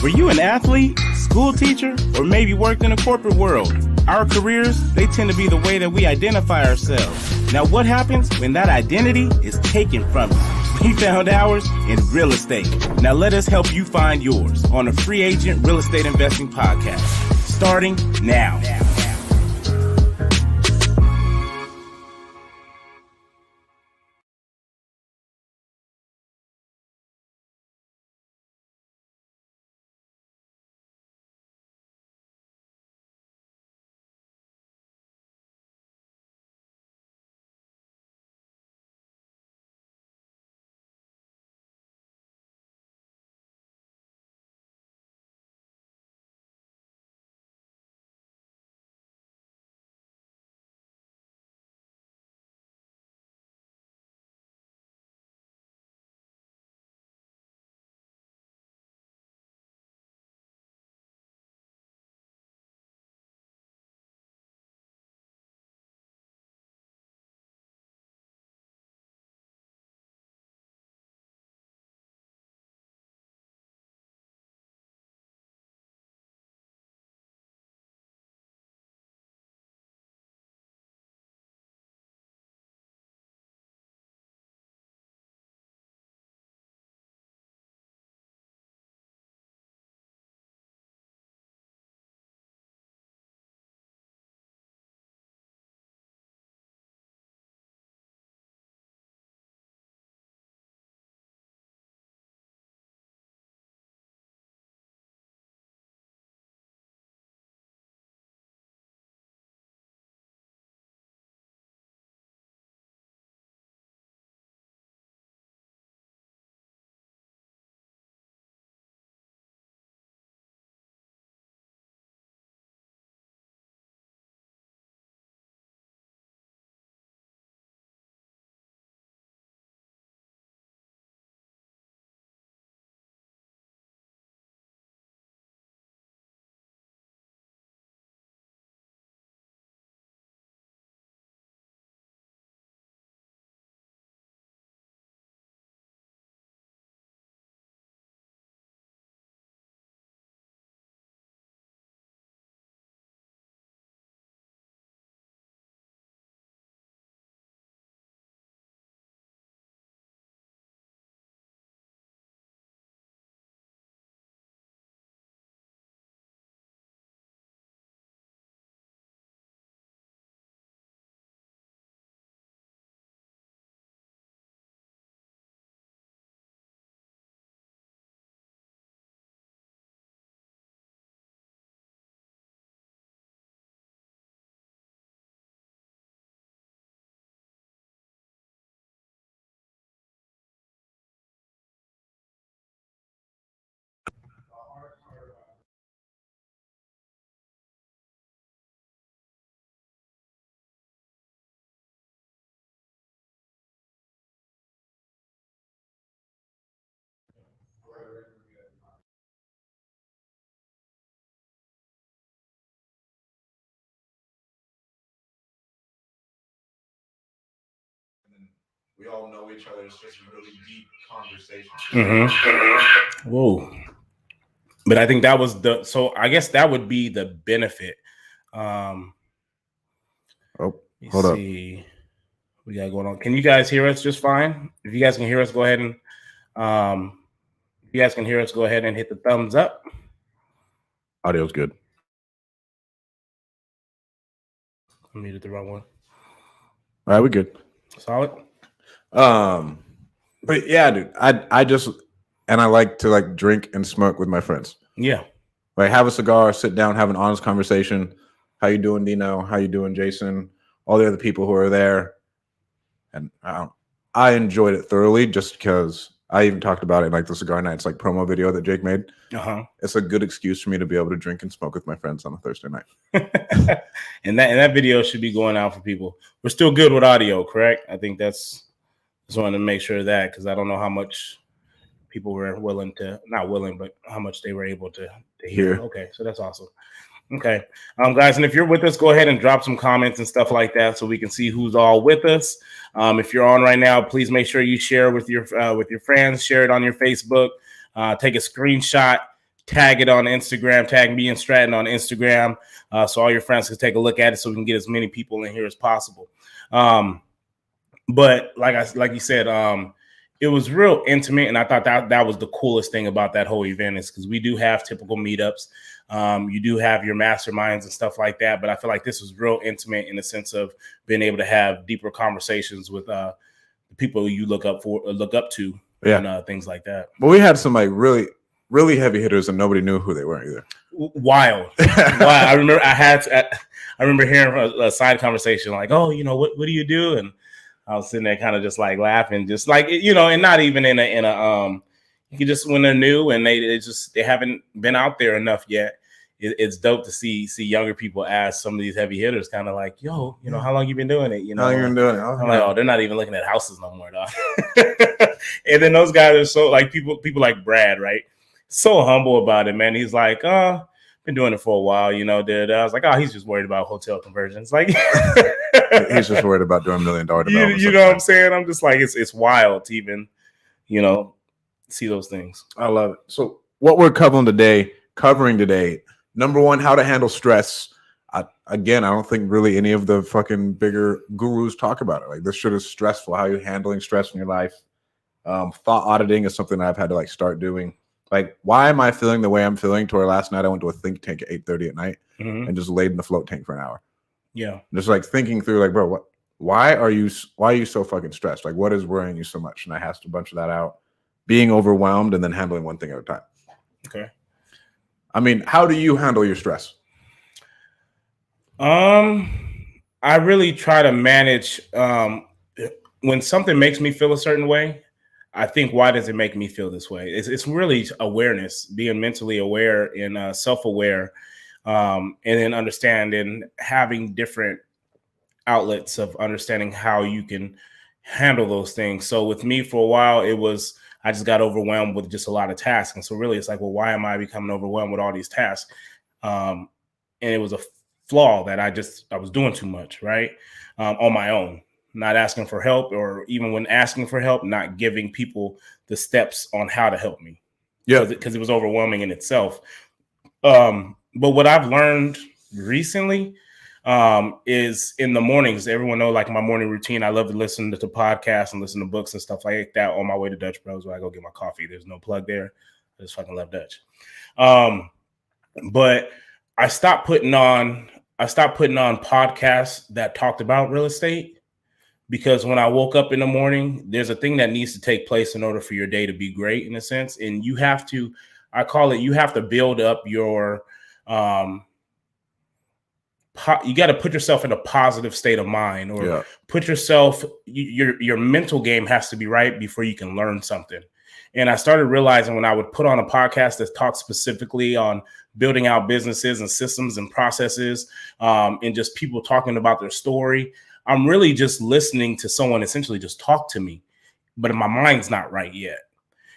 Were you an athlete, school teacher, or maybe worked in a corporate world? Our careers, they tend to be the way that we identify ourselves. Now, what happens when that identity is taken from you? We found ours in real estate. Now, let us help you find yours on the Free Agent Real Estate Investing Podcast, starting now. We all know each other. It's just a really deep conversation. Mm-hmm. Whoa. But I think that was so I guess that would be the benefit. Hold see. What we got going on. Can you guys hear us just fine? If you guys can hear us, go ahead and if you guys can hear us, go ahead and hit the thumbs up. Audio's good. I muted the wrong one. All right, we're good. Solid. But yeah, dude, I just and I like to like drink and smoke with my friends. Yeah. Like have a cigar, sit down, have an honest conversation. How you doing, Dino? How you doing, Jason? All the other people who are there. And I enjoyed it thoroughly just because I even talked about it in like the Cigar Nights like promo video that Jake made. It's a good excuse for me to be able to drink and smoke with my friends on a Thursday night. and that video should be going out for people. We're still good with audio, correct? I think just wanted to make sure of that because I don't know how much people were willing to, not willing, but how much they were able to hear. Okay, so that's awesome. Okay, guys, and if you're with us, go ahead and drop some comments and stuff like that so we can see who's all with us. If you're on right now, please make sure you share with your friends, share it on your Facebook, take a screenshot, tag it on Instagram, tag me and Stratton on Instagram, so all your friends can take a look at it, so we can get as many people in here as possible. But like you said, it was real intimate, and I thought that was the coolest thing about that whole event, is because we do have typical meetups. You do have your masterminds and stuff like that, but I feel like this was real intimate in the sense of being able to have deeper conversations with the people you look up to, and things like that. But we had some like really, really heavy hitters, and nobody knew who they were either. Wild. I remember hearing a side conversation like, "Oh, what do you do?" And I was sitting there kind of just like laughing, just like, and not even in a you can just, when they're new and they haven't been out there enough yet. It's dope to see younger people ask some of these heavy hitters, kind of like, "Yo, how long you been doing it?" How long you been doing it? I'm like, "Oh, they're not even looking at houses no more, dog." And then those guys are so like people like Brad, right? So humble about it, man. He's like, been doing it for a while, I was like, "Oh, he's just worried about hotel conversions." Like, he's just worried about doing $1 million development. You know what I'm saying? I'm just like, it's wild to even, see those things. I love it. So what we're covering today, number one, how to handle stress. I don't think really any of the fucking bigger gurus talk about it. Like, this shit is stressful. How you're handling stress in your life. Thought auditing is something I've had to like start doing. Like, why am I feeling the way I'm feeling? To where last night I went to a think tank at 8:30 at night and just laid in the float tank for an hour. Yeah. Just like thinking through, like, bro, why are you so fucking stressed? Like, what is worrying you so much? And I hashed a bunch of that out. Being overwhelmed and then handling one thing at a time. Okay. I mean, how do you handle your stress? I really try to manage when something makes me feel a certain way. I think, why does it make me feel this way? It's really awareness, being mentally aware and self-aware, and then understanding, having different outlets of understanding how you can handle those things. So with me, for a while, I just got overwhelmed with just a lot of tasks. And so really it's like, well, why am I becoming overwhelmed with all these tasks? And it was a flaw that I was doing too much, right? On my own, not asking for help, or even when asking for help, not giving people the steps on how to help me. Yeah. Because it was overwhelming in itself. But what I've learned recently is in the mornings, everyone knows like my morning routine. I love to listen to podcasts and listen to books and stuff like that on my way to Dutch Bros, where I go get my coffee. There's no plug there. I just fucking love Dutch. But I stopped putting on podcasts that talked about real estate, because when I woke up in the morning, there's a thing that needs to take place in order for your day to be great, in a sense. And you have to build up your, you got to put yourself in a positive state of mind, or put yourself, your mental game has to be right before you can learn something. And I started realizing, when I would put on a podcast that talks specifically on building out businesses and systems and processes, and just people talking about their story, I'm really just listening to someone essentially just talk to me, but my mind's not right yet.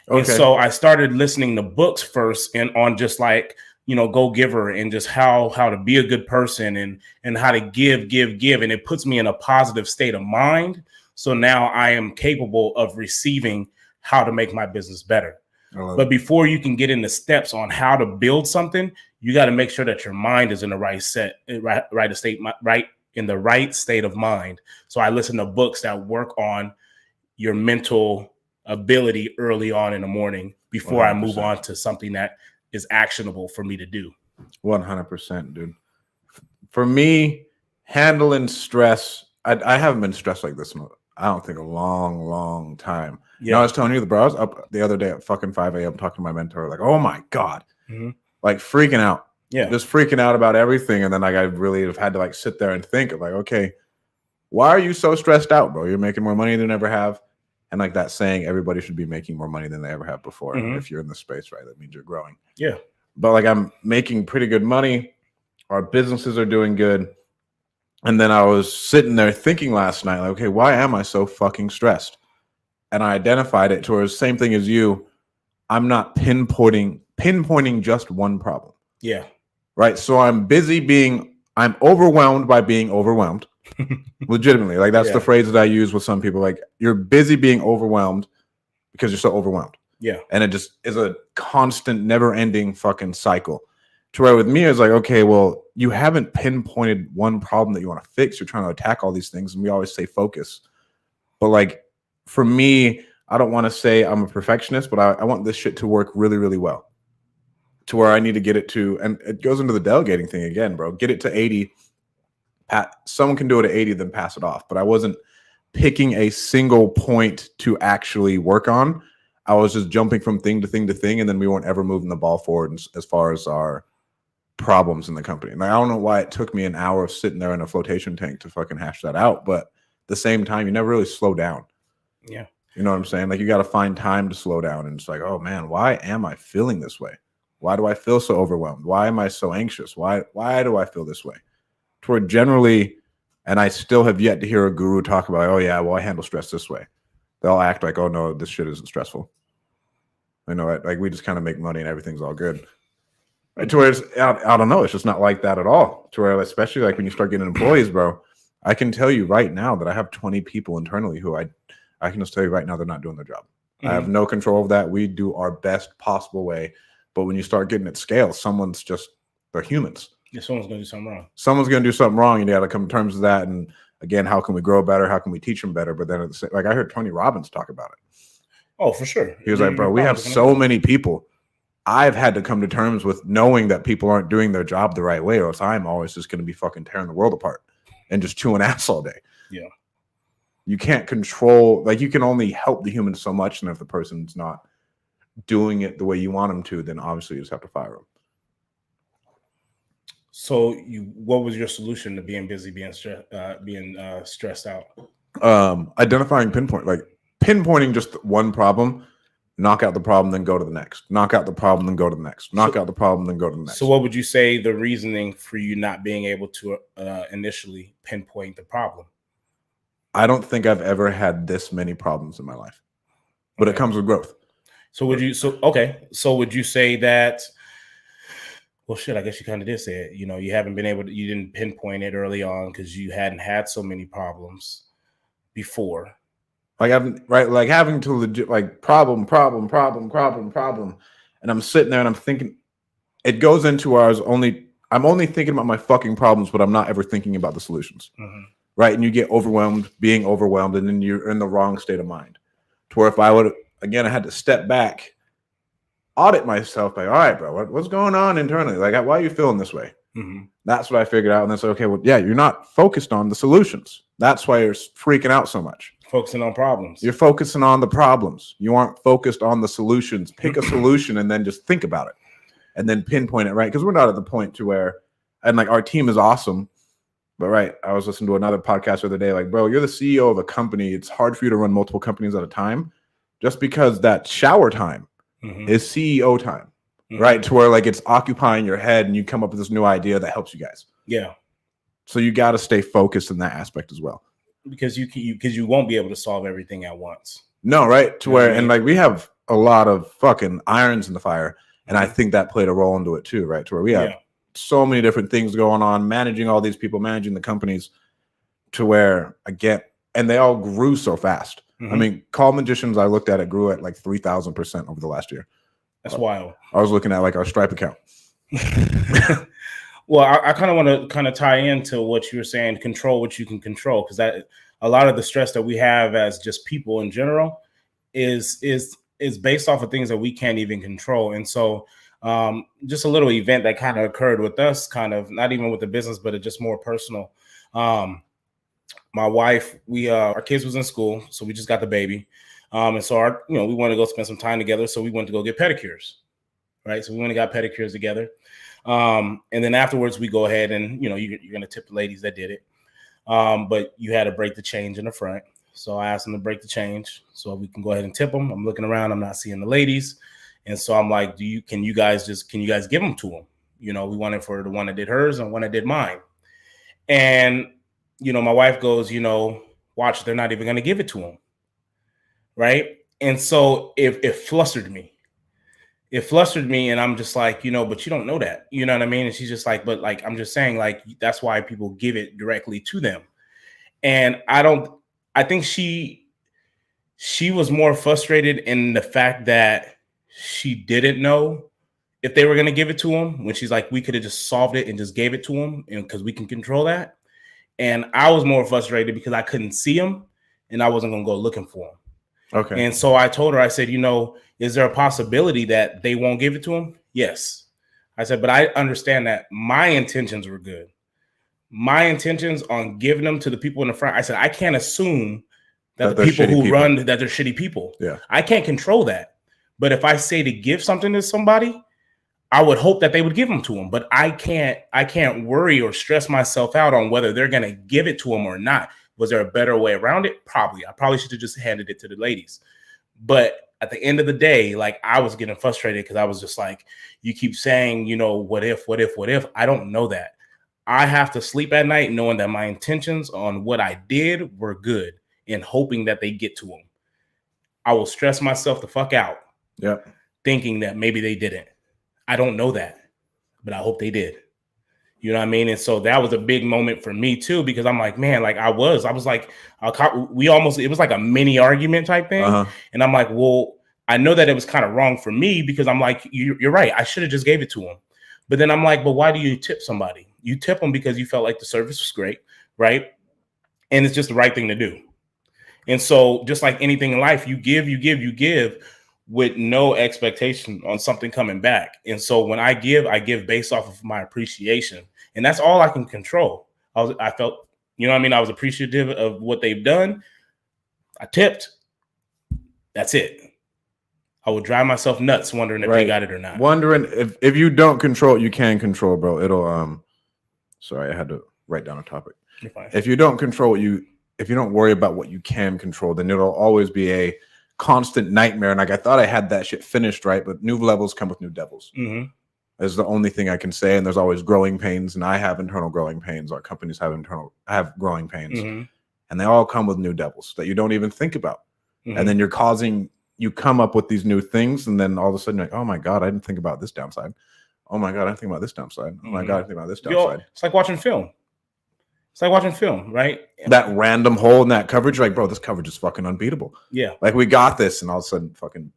Okay. And so I started listening to books first, and on just like, Go Giver, and just how to be a good person, and how to give. And it puts me in a positive state of mind. So now I am capable of receiving how to make my business better. But before you can get into steps on how to build something, you got to make sure that your mind is in the right state of mind. So I listen to books that work on your mental ability early on in the morning before 100%. I move on to something that is actionable for me to do. 100%, dude. For me, handling stress, I haven't been stressed like this in, I don't think, a long time. Yeah. I was telling you, bro, I was up the other day at fucking 5 a.m. talking to my mentor, like, oh my God, like freaking out. Yeah. Just freaking out about everything. And then like, I really have had to like sit there and think of like, okay, why are you so stressed out, bro? You're making more money than you ever have. And like that saying, everybody should be making more money than they ever have before. If you're in the space, right? That means you're growing. Yeah. But like, I'm making pretty good money. Our businesses are doing good. And then I was sitting there thinking last night, like, okay, why am I so fucking stressed? And I identified it towards the same thing as you. I'm not pinpointing just one problem. Yeah. Right. So I'm overwhelmed by being overwhelmed. Legitimately. Like that's the phrase that I use with some people. Like, you're busy being overwhelmed because you're so overwhelmed. Yeah. And it just is a constant, never-ending fucking cycle. To where with me, it's like, okay, well, you haven't pinpointed one problem that you want to fix. You're trying to attack all these things, and we always say focus. But like for me, I don't want to say I'm a perfectionist, but I want this shit to work really, really well. To where I need to get it to, and it goes into the delegating thing again, bro. Get it to 80. Someone can do it at 80, then pass it off. But I wasn't picking a single point to actually work on. I was just jumping from thing to thing to thing, and then we weren't ever moving the ball forward as far as our problems in the company. And I don't know why it took me an hour of sitting there in a flotation tank to fucking hash that out. But at the same time, you never really slow down. Yeah. You know what I'm saying? Like you got to find time to slow down. And it's like, oh man, why am I feeling this way? Why do I feel so overwhelmed? Why am I so anxious? Why do I feel this way? Toward generally, and I still have yet to hear a guru talk about, oh yeah, well, I handle stress this way. They'll act like, oh no, this shit isn't stressful. You know, like we just kind of make money and everything's all good. To where it's, I don't know, it's just not like that at all. To where, especially like when you start getting employees, bro, I can tell you right now that I have 20 people internally who I can just tell you right now they're not doing their job. Mm-hmm. I have no control of that. We do our best possible way. But when you start getting at scale, they're humans. Yeah, someone's going to do something wrong. Someone's going to do something wrong, and you got to come to terms with that. And again, how can we grow better? How can we teach them better? But then, like I heard Tony Robbins talk about it. Oh, for sure. He was like, bro, we have so many people. I've had to come to terms with knowing that people aren't doing their job the right way, or else I'm always just going to be fucking tearing the world apart and just chewing ass all day. Yeah. You can't control, like you can only help the humans so much. And if the person's not doing it the way you want them to, then obviously you just have to fire them. So what was your solution to being busy, being stressed out? Identifying pinpointing just one problem, knock out the problem, then go to the next, knock out the problem, then go to the next, knock out the problem, then go to the next. So what would you say the reasoning for you not being able to initially pinpoint the problem? I don't think I've ever had this many problems in my life, but it comes with growth. So would you say that, well, shit, I guess you kind of did say it, you didn't pinpoint it early on because you hadn't had so many problems before. Like having to legit like problem. And I'm sitting there and I'm thinking, it goes into where I'm only thinking about my fucking problems, but I'm not ever thinking about the solutions. Mm-hmm. Right. And you get being overwhelmed, and then you're in the wrong state of mind. To where if I would, again, I had to step back, audit myself, like, all right, bro, what's going on internally? Like, why are you feeling this way? Mm-hmm. That's what I figured out. And then say, okay, well, yeah, you're not focused on the solutions. That's why you're freaking out so much. Focusing on problems. You're focusing on the problems. You aren't focused on the solutions. Pick a solution and then just think about it and then pinpoint it, right? Because we're not at the point to where, and like our team is awesome. But right, I was listening to another podcast the other day, like, bro, you're the CEO of a company. It's hard for you to run multiple companies at a time just because that shower time is CEO time, right? To where like it's occupying your head and you come up with this new idea that helps you guys. Yeah. So you got to stay focused in that aspect as well. Because you won't be able to solve everything at once. No, right? To where, and like we have a lot of fucking irons in the fire. And I think that played a role into it too, right? To where we have so many different things going on, managing all these people, managing the companies, to where and they all grew so fast. I mean, Call Magicians, I looked at it, grew at like 3,000% over the last year. That's wild. I was looking at like our Stripe account. Well, I kind of want to tie into what you were saying, control what you can control, because that a lot of the stress that we have as just people in general is based off of things that we can't even control. And so just a little event that kind of occurred with us, kind of not even with the business, but it just more personal. My wife, our kids was in school, so we just got the baby. And so we wanted to go spend some time together. So we went to go get pedicures, right? So we went and got pedicures together. And then afterwards we go ahead and, you're going to tip the ladies that did it. But you had to break the change in the front. So I asked them to break the change so we can go ahead and tip them. I'm looking around, I'm not seeing the ladies. And so I'm like, can you guys give them to them? We wanted for the one that did hers and one that did mine. And, my wife goes, watch, they're not even going to give it to him. Right. And so it flustered me. It flustered me, and I'm just like, but you don't know that, you know what I mean? And she's just like, but like, I'm just saying, like, that's why people give it directly to them. And I think she she was more frustrated in the fact that she didn't know if they were going to give it to him, when she's like, we could have just solved it and just gave it to him, and because we can control that. And I was more frustrated because I couldn't see him and I wasn't going to go looking for him. Okay. And so I told her, I said, is there a possibility that they won't give it to him? Yes. I said, but I understand that my intentions were good. My intentions on giving them to the people in the front. I said, I can't assume that the people who run, that they're shitty people. Yeah. I can't control that. But if I say to give something to somebody, I would hope that they would give them to him, but I can't worry or stress myself out on whether they're going to give it to him or not. Was there a better way around it? Probably. I probably should have just handed it to the ladies. But at the end of the day, like, I was getting frustrated because I was just like, you keep saying, what if? I don't know that. I have to sleep at night knowing that my intentions on what I did were good and hoping that they get to him. I will stress myself the fuck out. Yep. Thinking that maybe they didn't. I don't know that, but I hope they did. You know what I mean? And so that was a big moment for me too, because I'm like, man, like I was like, it was like a mini argument type thing. Uh-huh. And I'm like, well, I know that it was kind of wrong for me because I'm like, you're right. I should have just gave it to him. But then I'm like, but why do you tip somebody? You tip them because you felt like the service was great, right? And it's just the right thing to do. And so just like anything in life, you give with no expectation on something coming back. And so when I give based off of my appreciation. And that's all I can control. I felt, I was appreciative of what they've done. I tipped. That's it. I would drive myself nuts wondering if they got it or not. Wondering if you don't control it, you can control, bro. It'll sorry, I had to write down a topic. You're fine. If you don't control if you don't worry about what you can control, then it'll always be a constant nightmare. And like, I thought I had that shit finished right, but new levels come with new devils. Mm-hmm. Is the only thing I can say. And there's always growing pains, and I have internal growing pains. Our companies have growing pains, mm-hmm. and they all come with new devils that you don't even think about. Mm-hmm. And then you come up with these new things, and then all of a sudden you're like, oh my God, I didn't think about this downside. Oh my God, I didn't think about this downside. Oh my God, I didn't think about this downside. It's like watching film. It's like watching film, right? That random hole in that coverage, like, bro, this coverage is fucking unbeatable. Yeah. Like, we got this, and all of a sudden, fucking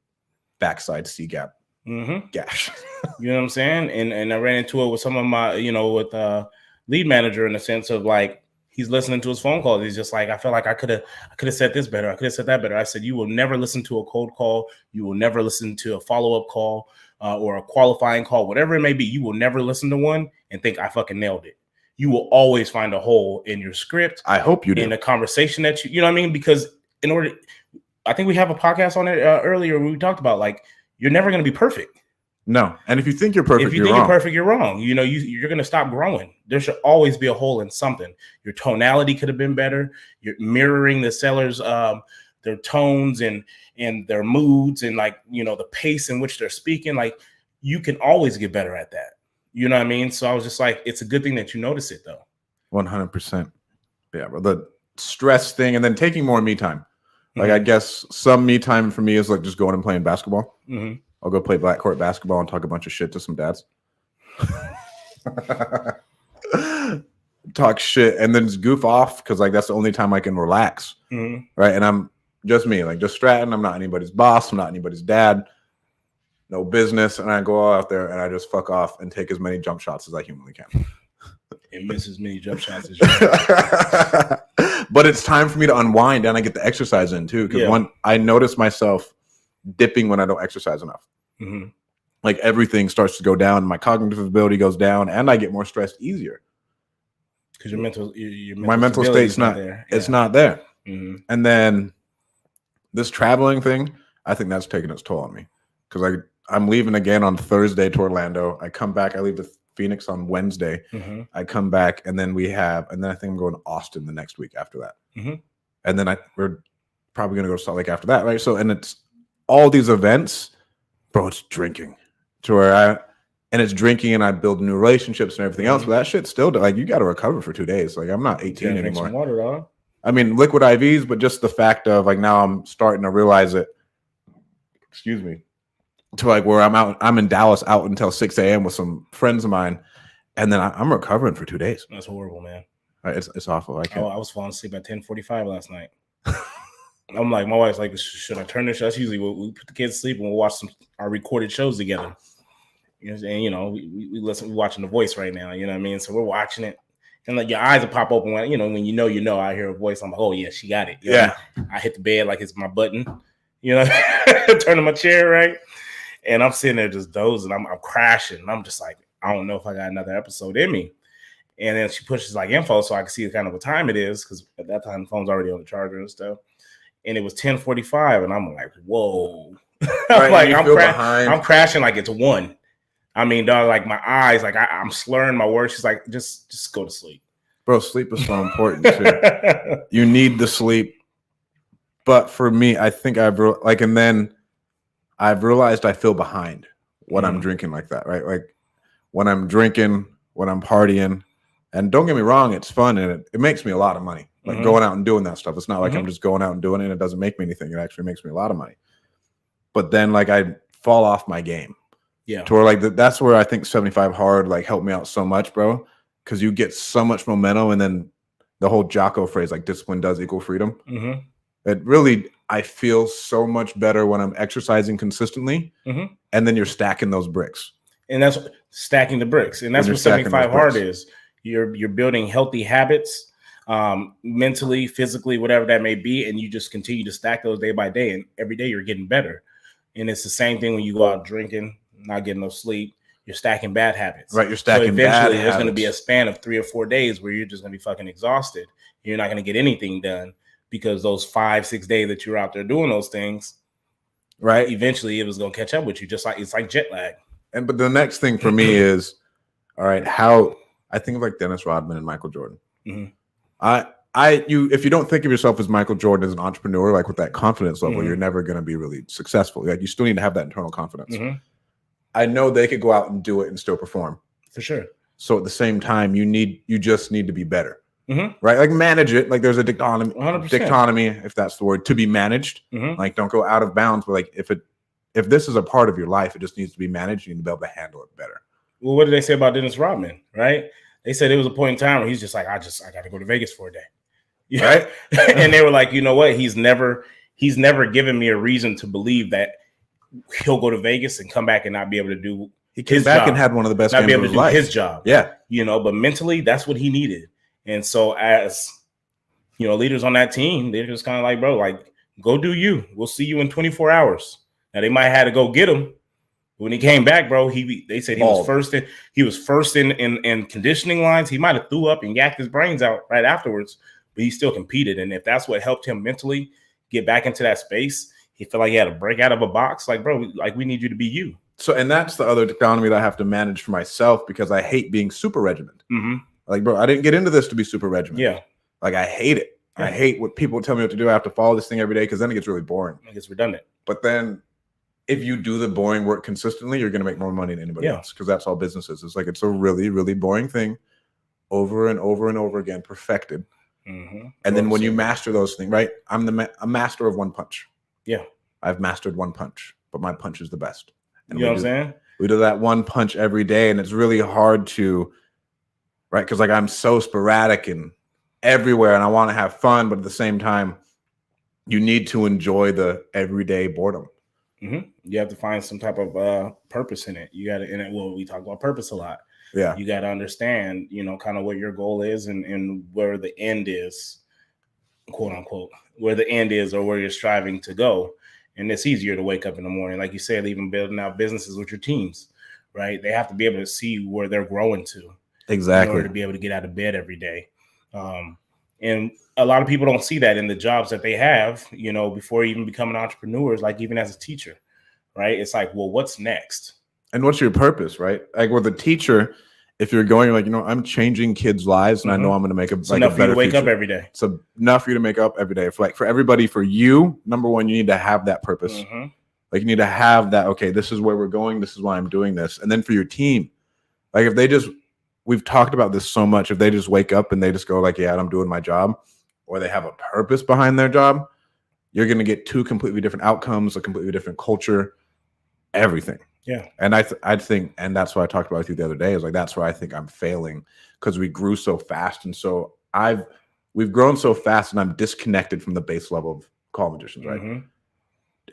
backside C gap. Mm-hmm. Gash. You know what I'm saying? And I ran into it with some of my, with lead manager, in the sense of like, he's listening to his phone calls. He's just like, I feel like I could have said this better. I could have said that better. I said, you will never listen to a cold call. You will never listen to a follow-up call or a qualifying call, whatever it may be. You will never listen to one and think I fucking nailed it. You will always find a hole in your script. I hope you do. In the conversation that you know what I mean? Because I think we have a podcast on it earlier where we talked about, like, you're never going to be perfect. No. And if you think you're perfect, you're perfect, you're wrong. You're going to stop growing. There should always be a hole in something. Your tonality could have been better. You're mirroring the sellers, their tones and their moods, and like, the pace in which they're speaking. Like, you can always get better at that. You know what I mean? So I was just like, it's a good thing that you notice it though. 100%. Yeah. But the stress thing, and then taking more me time. Like, I guess some me time for me is like just going and playing basketball. Mm-hmm. I'll go play black court basketball and talk a bunch of shit to some dads. Talk shit and then just goof off, because like that's the only time I can relax. Mm-hmm. Right. And I'm just me, like just Stratton. I'm not anybody's boss. I'm not anybody's dad. No business. And I go out there and I just fuck off and take as many jump shots as I humanly can. And miss as many jump shots as you can. But it's time for me to unwind, and I get the exercise in too. Because I notice myself dipping when I don't exercise enough. Mm-hmm. Like, everything starts to go down. My cognitive ability goes down, and I get more stressed easier. Because my mental state's not there. It's not there. Mm-hmm. And then this traveling thing, I think that's taking its toll on me. Because I'm leaving again on Thursday to Orlando. I come back. I leave to Phoenix on Wednesday. Mm-hmm. I come back, and then I think I'm going to Austin the next week after that. Mm-hmm. And then we're probably going to go to Salt Lake after that, right? So, and it's all these events, bro, it's drinking to where it's drinking, and I build new relationships and everything else. But that shit's still, like, you got to recover for 2 days. Like, I'm not 18 anymore. Drink some water, dog. I mean, liquid IVs, but just the fact of, like, now I'm starting to realize it. Excuse me. To like where I'm in Dallas out until 6 a.m. with some friends of mine, and then I'm recovering for 2 days. That's horrible, man. It's awful. I can't. I was falling asleep at 10:45 last night. I'm like, my wife's like, should I turn this? That's usually what we put the kids to sleep and we'll watch our recorded shows together. And we listen, we're watching The Voice right now. You know what I mean? So we're watching it, and like your eyes will pop open when when you know. I hear a voice. I'm like, oh yeah, she got it. I hit the bed like it's my button. Turning my chair right, and I'm sitting there just dozing. I'm crashing. And I'm just like, I don't know if I got another episode in me. And then she pushes like info so I can see kind of what time it is, because at that time the phone's already on the charger and stuff. And it was 10:45, and I'm like, whoa. I'm crashing like it's 1. I mean, dog, like my eyes, like I'm slurring my words. She's like, just go to sleep. Bro, sleep is so important too. You need the sleep. But for me, I think and then I've realized I feel behind when I'm drinking like that, right? Like when I'm drinking, when I'm partying, and don't get me wrong, it's fun and it makes me a lot of money. Like going out and doing that stuff. It's not like I'm just going out and doing it and it doesn't make me anything. It actually makes me a lot of money. But then like I fall off my game. Yeah. To where like that's where I think 75 hard like helped me out so much, bro. Because you get so much momentum, and then the whole Jocko phrase, like discipline does equal freedom. It really, I feel so much better when I'm exercising consistently, and then you're stacking those bricks. And that's stacking the bricks, and that's what 75 hard is. You're building healthy habits, mentally, physically, whatever that may be, and you just continue to stack those day by day, and every day you're getting better. And it's the same thing when you go out drinking, not getting no sleep. You're stacking bad habits. Right, you're stacking so bad habits. Eventually, there's going to be a span of 3 or 4 days where you're just going to be fucking exhausted. You're not going to get anything done because those 5-6 days that you're out there doing those things, right? Eventually, it was going to catch up with you. Just like it's like jet lag. But the next thing for me is, all right, how I think of like Dennis Rodman and Michael Jordan. If you don't think of yourself as Michael Jordan as an entrepreneur, like with that confidence level, you're never going to be really successful. Like you still need to have that internal confidence. I know they could go out and do it and still perform. For sure. So at the same time, you just need to be better. Right? Like manage it. Like there's a dictonomy, if that's the word, to be managed. Like don't go out of bounds. But like if this is a part of your life, it just needs to be managed. You need to be able to handle it better. Well, what did they say about Dennis Rodman? Right? They said it was a point in time where he's just like, I got to go to Vegas for a day. Right? And they were like, you know what? He's never given me a reason to believe that he'll go to Vegas and come back and not be able to do he came back job. And had one of the best not games be able of to do life. His job. Yeah. But mentally, that's what he needed. And so as leaders on that team, they're just kind of like, bro, like go do you. We'll see you in 24 hours. Now they might have had to go get him. When he came back, bro, they said he was first in conditioning lines. He might have threw up and yacked his brains out right afterwards, but he still competed. And if that's what helped him mentally get back into that space, he felt like he had to break out of a box. Like, bro, like we need you to be you. So, and that's the other economy that I have to manage for myself because I hate being super regimented. Like, bro, I didn't get into this to be super regimented. Yeah. Like, I hate it. Yeah. I hate what people tell me what to do. I have to follow this thing every day because then it gets really boring. It gets redundant. But then if you do the boring work consistently, you're going to make more money than anybody else because that's all business is. It's like it's a really, really boring thing over and over and over again, perfected. And then when you master those things, right? I'm a master of one punch. Yeah. I've mastered one punch, but my punch is the best. And you know what I'm saying? We do that one punch every day, and it's really hard to, right? Because like I'm so sporadic and everywhere, and I want to have fun, but at the same time, you need to enjoy the everyday boredom. You have to find some type of purpose in it. You got to, well, we talk about purpose a lot. Yeah. You got to understand, kind of what your goal is and where the end is, quote unquote, where the end is or where you're striving to go. And it's easier to wake up in the morning. Like you said, even building out businesses with your teams, right? They have to be able to see where they're growing to. Exactly. In order to be able to get out of bed every day. And a lot of people don't see that in the jobs that they have, before even becoming entrepreneurs, like even as a teacher, right? It's like, well, what's next? And what's your purpose, right? Like with a teacher, if you're going like, I'm changing kids' lives and I know I'm going to make a better enough for you to wake future. up every day. It's enough for you to make up every day. For everybody, for you, number one, you need to have that purpose. Like you need to have that, okay, this is where we're going. This is why I'm doing this. And then for your team, like if they just, we've talked about this so much. If they just wake up and they just go like, yeah, I'm doing my job, or they have a purpose behind their job, you're going to get two completely different outcomes, a completely different culture, everything. Yeah. And I think, and that's what I talked about with you the other day, is like, that's where I think I'm failing because we grew so fast. And so we've grown so fast and I'm disconnected from the base level of call magicians, right? Mhm.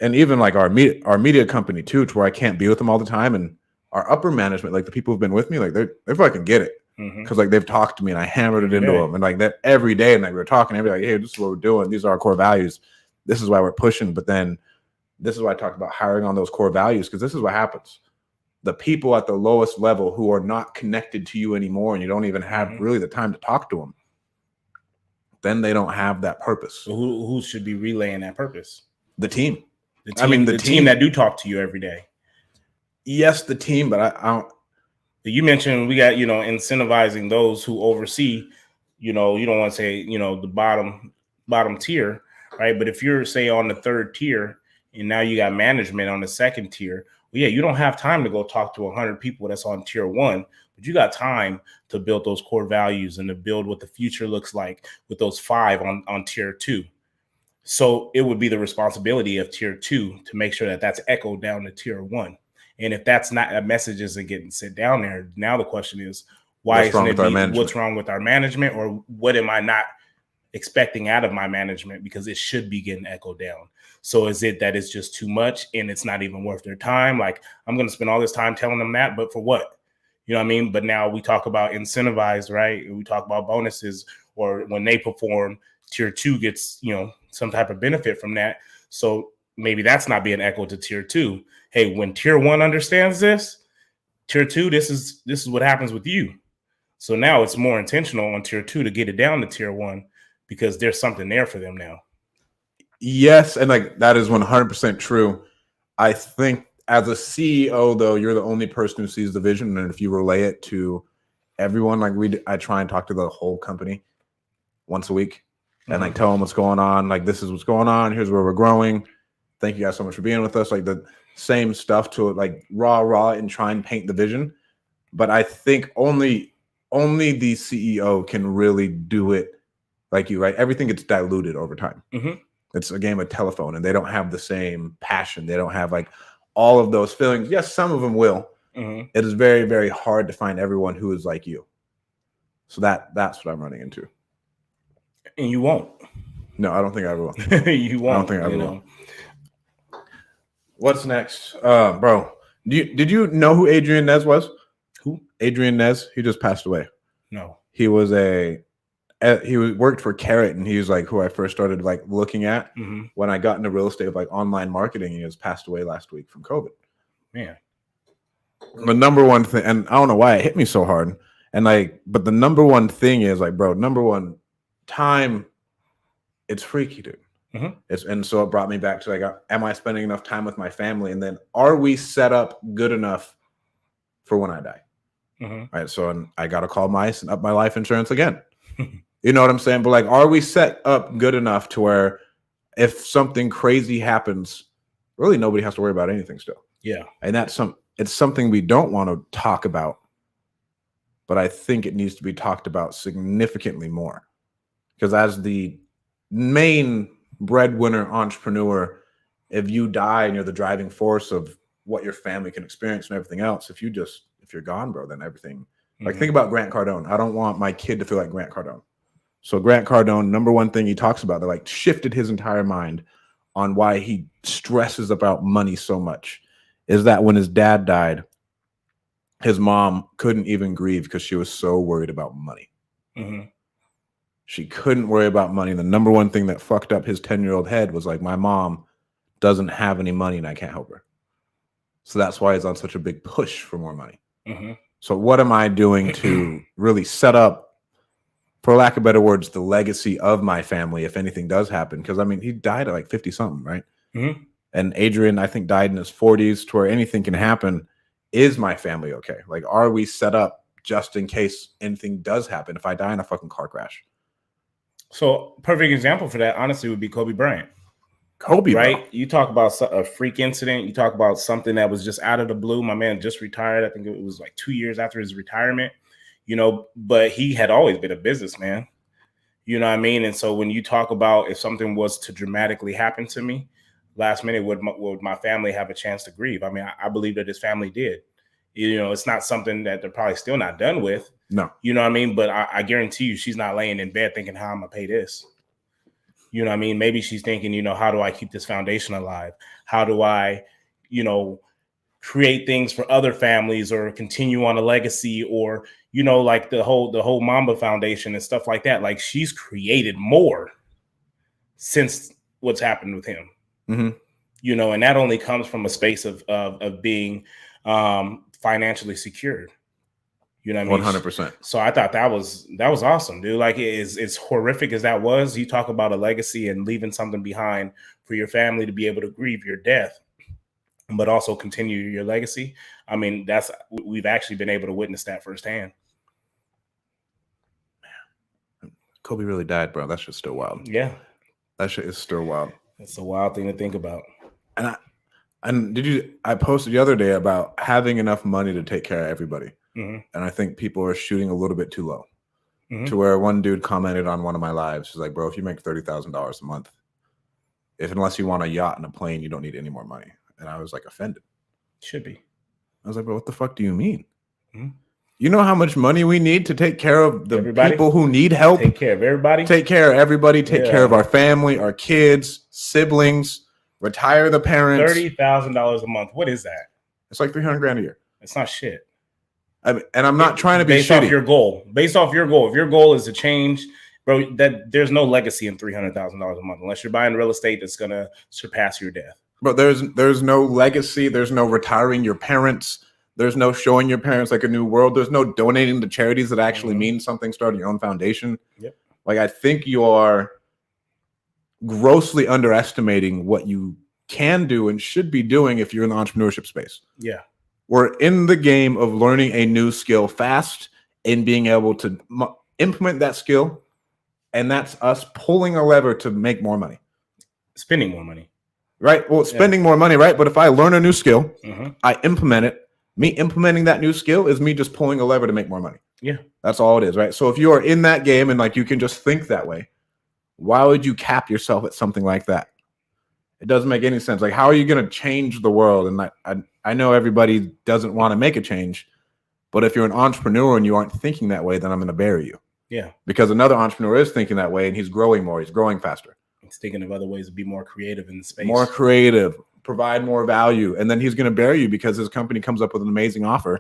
And even like our media company too, to where I can't be with them all the time. And our upper management, like the people who've been with me, like they fucking get it. Mhm. Because like they've talked to me and I hammered Every it into day. them. And like that every day, and like we're talking every day, like, hey, this is what we're doing. These are our core values. This is why we're pushing. But then this is why I talked about hiring on those core values, because this is what happens. The people at the lowest level who are not connected to you anymore, and you don't even have Mhm. really the time to talk to them, then they don't have that purpose. So who should be relaying that purpose? The team. The team. I mean, the team that do talk to you every day. Yes, the team, but I don't. You mentioned we got, incentivizing those who oversee, you don't want to say, the bottom tier, right? But if you're, say, on the third tier and now you got management on the second tier, well, yeah, you don't have time to go talk to 100 people that's on tier one, but you got time to build those core values and to build what the future looks like with those 5 on tier 2. So it would be the responsibility of tier 2 to make sure that that's echoed down to tier 1. And if that's not, a message isn't getting sent down there, now the question is, why What's wrong isn't with our it management? what's wrong with our management, or what am I not expecting out of my management? Because it should be getting echoed down. So is it that it's just too much and it's not even worth their time? Like, I'm going to spend all this time telling them that, but for what? You know what I mean? But now we talk about incentivized, right? We talk about bonuses, or when they perform, tier 2 gets, some type of benefit from that. So maybe that's not being echoed to tier 2. Hey, when tier 1 understands this, tier 2, this is what happens with you. So now it's more intentional on tier 2 to get it down to tier 1, because there's something there for them now. Yes, and like that is 100% true. I think as a CEO, though, you're the only person who sees the vision, and if you relay it to everyone, like I try and talk to the whole company once a week, and like tell them what's going on. Like, this is what's going on. Here's where we're growing. Thank you guys so much for being with us. Like the same stuff to it, like raw, and try and paint the vision. But I think only the CEO can really do it like you, right? Everything gets diluted over time. Mm-hmm. It's a game of telephone, and they don't have the same passion. They don't have like all of those feelings. Yes, some of them will. Mm-hmm. It is very, very hard to find everyone who is like you. So that's what I'm running into. And you won't. No, I don't think I will. You won't. I don't think I will. What's next, bro? Did you know who Adrian Nez was? Who? Adrian Nez. He just passed away. No. He was worked for Carrot, and he was like who I first started like looking at when I got into real estate of like online marketing. He has passed away last week from COVID. Man. The number one thing, and I don't know why it hit me so hard, and like, but the number one thing is like, bro, number one, time. It's freaky, dude. And so it brought me back to like, am I spending enough time with my family? And then are we set up good enough for when I die? All right. So I got to call mice and up my life insurance again. You know what I'm saying? But like, are we set up good enough to where if something crazy happens, really nobody has to worry about anything still? Yeah. And it's something we don't want to talk about, but I think it needs to be talked about significantly more, because as the main breadwinner entrepreneur, if you die and you're the driving force of what your family can experience and everything else, if you're gone, bro, then everything. Like, think about Grant Cardone. I don't want my kid to feel like Grant Cardone. So Grant Cardone, number one thing he talks about, that like shifted his entire mind on why he stresses about money so much, is that when his dad died, his mom couldn't even grieve because she was so worried about money. She couldn't worry about money. The number one thing that fucked up his 10-year-old head was like, my mom doesn't have any money and I can't help her. So that's why he's on such a big push for more money. So what am I doing to really set up, for lack of better words, the legacy of my family if anything does happen? Because I mean, he died at like 50 something, right? And Adrian, I think, died in his 40s, to where anything can happen. Is my family okay? Like, are we set up just in case anything does happen if I die in a fucking car crash? So perfect example for that, honestly, would be Kobe Bryant. Kobe, right? Bro. You talk about a freak incident. You talk about something that was just out of the blue. My man just retired. I think it was like 2 years after his retirement, but he had always been a businessman. You know what I mean? And so when you talk about if something was to dramatically happen to me last minute, would my family have a chance to grieve? I mean, I believe that his family did. It's not something that they're probably still not done with. No. You know what I mean? But I guarantee you she's not laying in bed thinking, how I'm going to pay this. You know what I mean? Maybe she's thinking, you know, how do I keep this foundation alive? How do I, you know, create things for other families or continue on a legacy, or, you know, like the whole Mamba Foundation and stuff like that. Like, she's created more since what's happened with him. Mm-hmm. You know, and that only comes from a space of being financially secured. You know what I mean? 100%. So I thought that was awesome, dude. Like, as horrific as that was, you talk about a legacy and leaving something behind for your family to be able to grieve your death, but also continue your legacy. I mean, we've actually been able to witness that firsthand. Kobe really died, bro. That shit's still wild. Yeah. That shit is still wild. It's a wild thing to think about. And I posted the other day about having enough money to take care of everybody. Mm-hmm. And I think people are shooting a little bit too low. Mm-hmm. To where one dude commented on one of my lives. He's like, bro, if you make $30,000 a month, unless you want a yacht and a plane, you don't need any more money. And I was like offended. Should be. I was like, bro, what the fuck do you mean? Mm-hmm. You know how much money we need to take care of the everybody? People who need help? Take care of everybody. Take care of everybody. Take care of our family, our kids, siblings, retire the parents. $30,000 a month. What is that? It's like $300,000 a year. It's not shit. And I'm not trying to be based shitty. Off your goal. Based off your goal. If your goal is to change, bro, that there's no legacy in $300,000 a month unless you're buying real estate that's gonna surpass your death. But there's no legacy. There's no retiring your parents. There's no showing your parents like a new world. There's no donating to charities that actually mean something. Starting your own foundation. Yep. Like, I think you are grossly underestimating what you can do and should be doing if you're in the entrepreneurship space. Yeah. We're in the game of learning a new skill fast and being able to implement that skill. And that's us pulling a lever to make more money. Spending more money. Right? Well, spending more money, right? But if I learn a new skill, mm-hmm. I implement it. Me implementing that new skill is me just pulling a lever to make more money. Yeah. That's all it is, right? So if you are in that game and like you can just think that way, why would you cap yourself at something like that? It doesn't make any sense. Like, how are you going to change the world? And I know everybody doesn't want to make a change, but if you're an entrepreneur and you aren't thinking that way, then I'm going to bury you. Yeah. Because another entrepreneur is thinking that way and he's growing more. He's growing faster. He's thinking of other ways to be more creative in the space. More creative, provide more value. And then he's going to bury you because his company comes up with an amazing offer.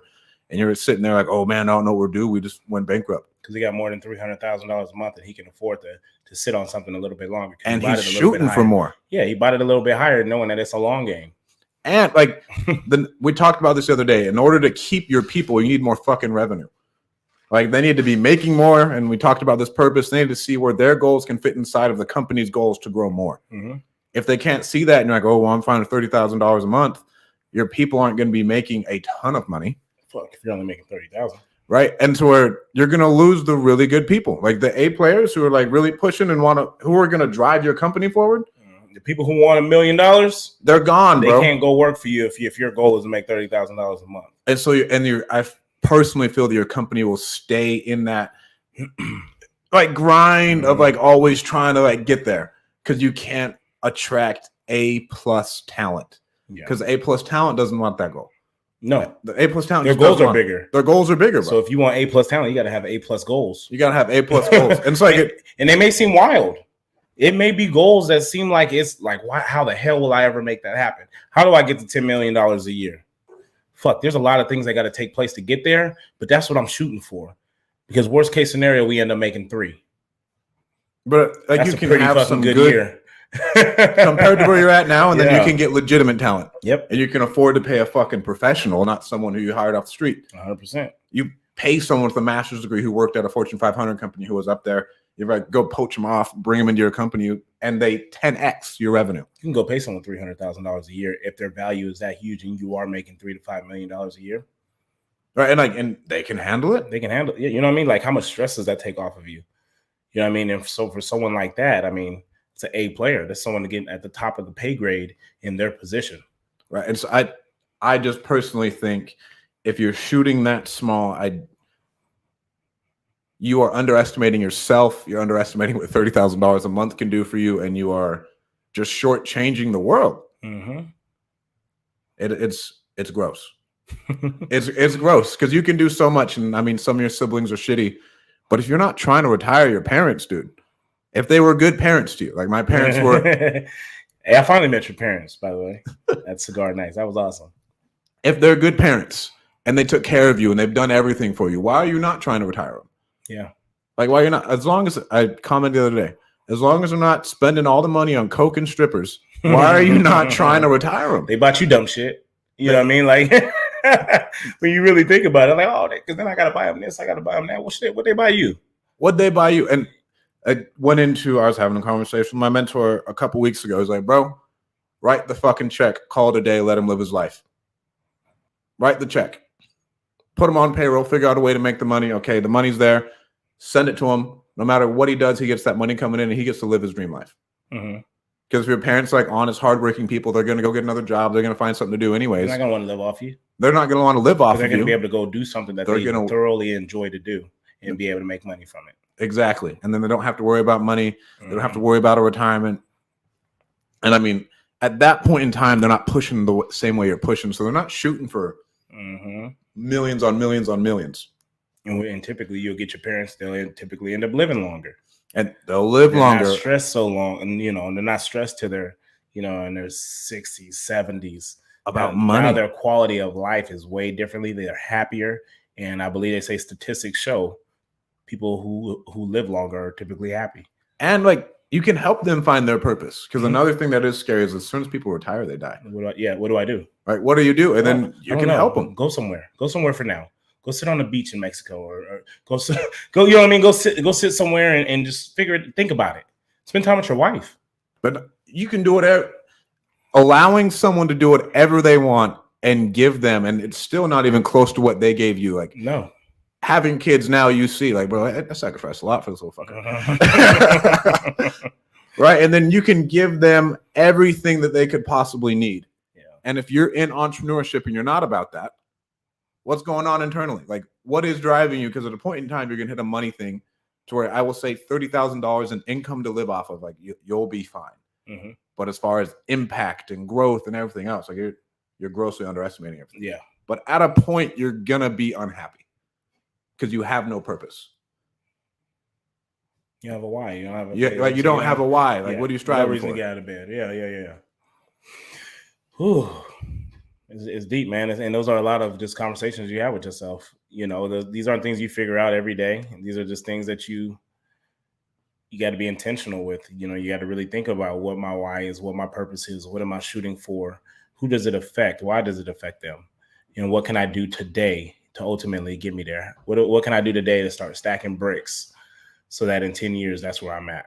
And you're sitting there like, oh, man, I don't know what we're due. We just went bankrupt. Because he got more than $300,000 a month and he can afford to sit on something a little bit longer. And he's shooting for more. Yeah, he bought it a little bit higher knowing that it's a long game. And like we talked about this the other day. In order to keep your people, you need more fucking revenue. Like, they need to be making more. And we talked about this purpose. They need to see where their goals can fit inside of the company's goals to grow more. Mm-hmm. If they can't see that and you're like, oh, well, I'm finding $30,000 a month, your people aren't going to be making a ton of money. Fuck, if you're only making $30,000. Right. And so where you're going to lose the really good people, like the A players who are like really pushing and who are going to drive your company forward. The people who want $1 million, they're gone, bro. They can't go work for you if your goal is to make $30,000 a month. And so I personally feel that your company will stay in that like grind of like always trying to like get there, because you can't attract A+ talent, because A+ talent doesn't want that goal. No, the A+ talent. Their goals are bigger. Their goals are bigger. Bro. So if you want A+ talent, you got to have A+ goals. You got to have A+ goals. And it's like, and they may seem wild. It may be goals that seem like it's like, why? How the hell will I ever make that happen? How do I get to $10 million a year? Fuck, there's a lot of things that got to take place to get there, but that's what I'm shooting for. Because worst case scenario, we end up making 3. But like, that's you can have some good year compared to where you're at now, and then you can get legitimate talent. Yep. And you can afford to pay a fucking professional, not someone who you hired off the street. 100%. You pay someone with a master's degree who worked at a Fortune 500 company who was up there. You like go poach them off, bring them into your company, and they 10x your revenue. You can go pay someone $300,000 a year if their value is that huge and you are making $3 to $5 million a year. Right. And they can handle it. They can handle it. You know what I mean? Like, how much stress does that take off of you? You know what I mean? And so for someone like that, I mean, it's an A player. That's someone to get at the top of the pay grade in their position. Right. And so I just personally think if you're shooting that small, you are underestimating yourself. You're underestimating what $30,000 a month can do for you, and you are just shortchanging the world. Mm-hmm. It's gross. It's gross, because you can do so much, and I mean, some of your siblings are shitty, but if you're not trying to retire your parents, dude, If they were good parents to you, like my parents were. Hey, I finally met your parents, by the way. That's Cigar Nights. That was awesome. If they're good parents and they took care of you and they've done everything for you, why are you not trying to retire them? Yeah. Like, why you're not, as long as I commented the other day, as long as they're not spending all the money on coke and strippers, why are you not trying to retire them? They bought you dumb shit. You know what I mean? Like, when you really think about it, like, oh, because then I got to buy them this, I got to buy them that. Well, shit, what they buy you? What'd they buy you? And I was having a conversation with my mentor a couple weeks ago. He's like, bro, write the fucking check, call it a day, let him live his life. Write the check. Put him on payroll, figure out a way to make the money. Okay, the money's there. Send it to him. No matter what he does, he gets that money coming in and he gets to live his dream life. Because if your parents like honest, hardworking people, they're going to go get another job. They're going to find something to do anyways. They're not going to want to live off you. They're not going to want to live off of you. They're going to be able to go do something that they thoroughly enjoy to do and be able to make money from it. Exactly. And then they don't have to worry about money. They don't have to worry about a retirement. And I mean, at that point in time, they're not pushing the same way you're pushing. So they're not shooting for millions on millions on millions. And typically you'll get your parents, they'll typically end up living longer. And they'll live longer. Not stressed so long. And, you know, and they're not stressed to their, you know, in their 60s, 70s. About money. Now their quality of life is way differently. They're happier. And I believe they say statistics show people who live longer are typically happy. And like you can help them find their purpose. Because another thing that is scary is as soon as people retire, they die. What do I do? Right. What do you do? And then you can help them. Go somewhere. Go somewhere for now. Go sit on the beach in Mexico or go, you know what I mean? Go sit somewhere and just think about it. Spend time with your wife. But you can do whatever. Allowing someone to do whatever they want and give them, and it's still not even close to what they gave you. Like, no. Having kids now, you see, like, bro, I sacrificed a lot for this little fucker. Right. And then you can give them everything that they could possibly need. Yeah. And if you're in entrepreneurship and you're not about that, what's going on internally? Like, what is driving you? Because at a point in time, you're going to hit a money thing to where I will say $30,000 in income to live off of. Like, you'll be fine. But as far as impact and growth and everything else, like you're grossly underestimating everything. Yeah. But at a point, you're going to be unhappy because you have no purpose. You have a why. You don't have a you don't have a why. Like, what are you striving for? No reason to get out of bed. Yeah. Whew. It's deep, man. And those are a lot of just conversations you have with yourself. You know, these aren't things you figure out every day. These are just things that you got to be intentional with. You know, you got to really think about what my why is, what my purpose is, what am I shooting for? Who does it affect? Why does it affect them? You know, what can I do today to ultimately get me there? What can I do today to start stacking bricks so that in 10 years, that's where I'm at?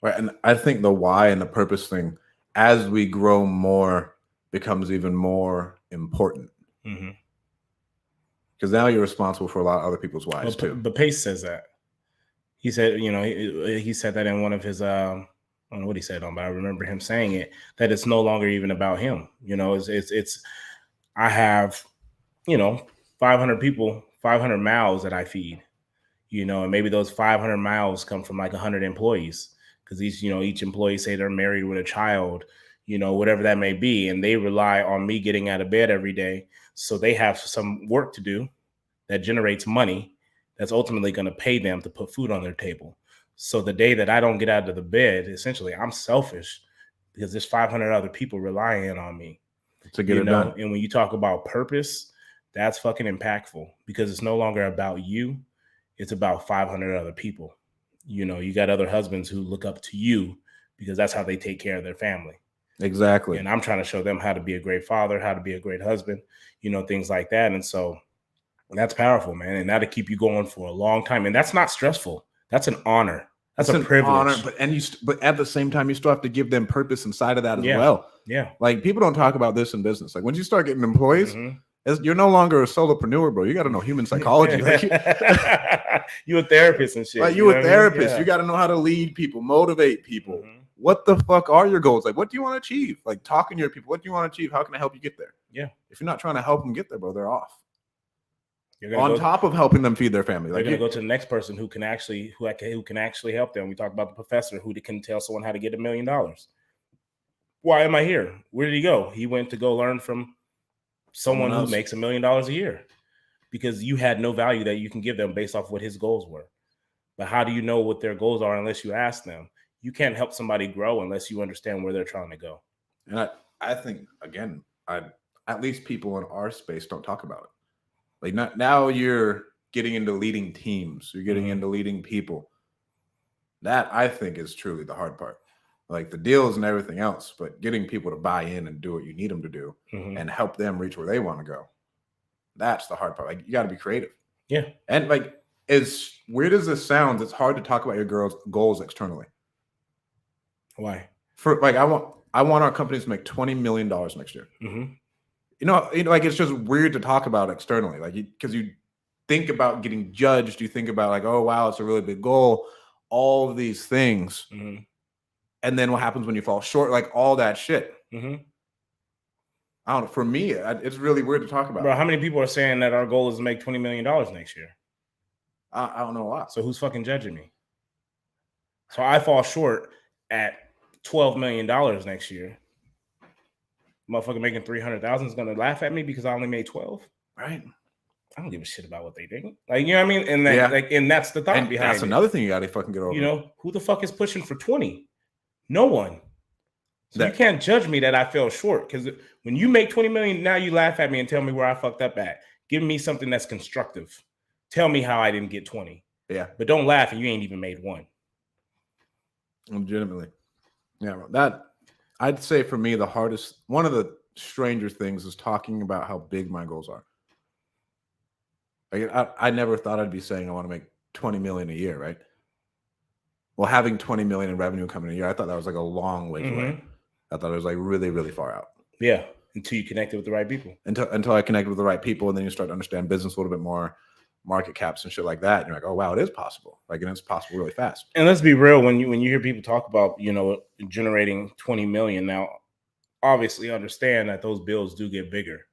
Right. And I think the why and the purpose thing, as we grow more, becomes even more important. Because now you're responsible for a lot of other people's whys too. But Pace says that. He said, you know, he said that in one of his, I don't know what he said on, but I remember him saying it, that it's no longer even about him. You know, it's I have, you know, 500 people, 500 mouths that I feed, you know, and maybe those 500 mouths come from like 100 employees because each employee say they're married with a child, you know, whatever that may be. And they rely on me getting out of bed every day. So they have some work to do that generates money that's ultimately going to pay them to put food on their table. So the day that I don't get out of the bed, essentially, I'm selfish because there's 500 other people relying on me to get it done. And when you talk about purpose, that's fucking impactful because it's no longer about you. It's about 500 other people. You know, you got other husbands who look up to you because that's how they take care of their family. Exactly. And I'm trying to show them how to be a great father, how to be a great husband, you know, things like that. And so that's powerful, man. And that'll keep you going for a long time. And that's not stressful. That's an honor. That's a privilege. Honor, but at the same time, you still have to give them purpose inside of that as yeah. well. Yeah. Like people don't talk about this in business. Like when you start getting employees, you're no longer a solopreneur, bro. You got to know human psychology. Like, you a therapist and shit. Like you a therapist. I mean? Yeah. You got to know how to lead people, motivate people. What the fuck are your goals? Like, what do you want to achieve? Like talking to your people. What do you want to achieve? How can I help you get there? Yeah. If you're not trying to help them get there, bro, they're off. On top of helping them feed their family, like you're gonna go to the next person who can actually help them. We talked about the professor who can tell someone how to get $1 million. Why am I here? Where did he go? He went to go learn from someone who makes $1 million a year because you had no value that you can give them based off what his goals were. But how do you know what their goals are unless you ask them? You can't help somebody grow unless you understand where they're trying to go. And I think, again, at least people in our space don't talk about it. Like now you're getting into leading teams. You're getting into leading people. That, I think, is truly the hard part. Like the deals and everything else, but getting people to buy in and do what you need them to do and help them reach where they want to go. That's the hard part. Like you got to be creative. Yeah. And like, as weird as this sounds, it's hard to talk about your girls' goals externally. Why? For like, I want our companies to make $20 million next year. You know, like it's just weird to talk about externally, like because you think about getting judged, you think about like, oh wow, it's a really big goal, all of these things, and then what happens when you fall short, like all that shit. I don't know. For me, it's really weird to talk about. Bro, how many people are saying that our goal is to make $20 million next year? I don't know a lot. So who's fucking judging me? So I fall short at $12 million next year. Motherfucker making 300,000 is gonna laugh at me because I only made 12. Right. I don't give a shit about what they think. Like, you know what I mean? And that, like, and that's the thought and behind that's it. another thing you gotta fucking get over. You know, who the fuck is pushing for 20? No one. So you can't judge me that I fell short, because when you make 20 million, now you laugh at me and tell me where I fucked up at. Give me something that's constructive. Tell me how I didn't get 20. Yeah. But don't laugh and you ain't even made one. Legitimately. Yeah. That, I'd say for me, the hardest, one of the stranger things is talking about how big my goals are. Like, I never thought I'd be saying I want to make 20 million a year, right? Well, having 20 million in revenue coming a year, I thought that was like a long way away. I thought it was like really, really far out. Yeah. Until you connected with the right people. Until I connected with the right people, and then you start to understand business a little bit more, market caps and shit like that. And you're like, oh wow, it is possible. Like, and it's possible really fast. And let's be real, when you hear people talk about, you know, generating 20 million, now obviously understand that those bills do get bigger.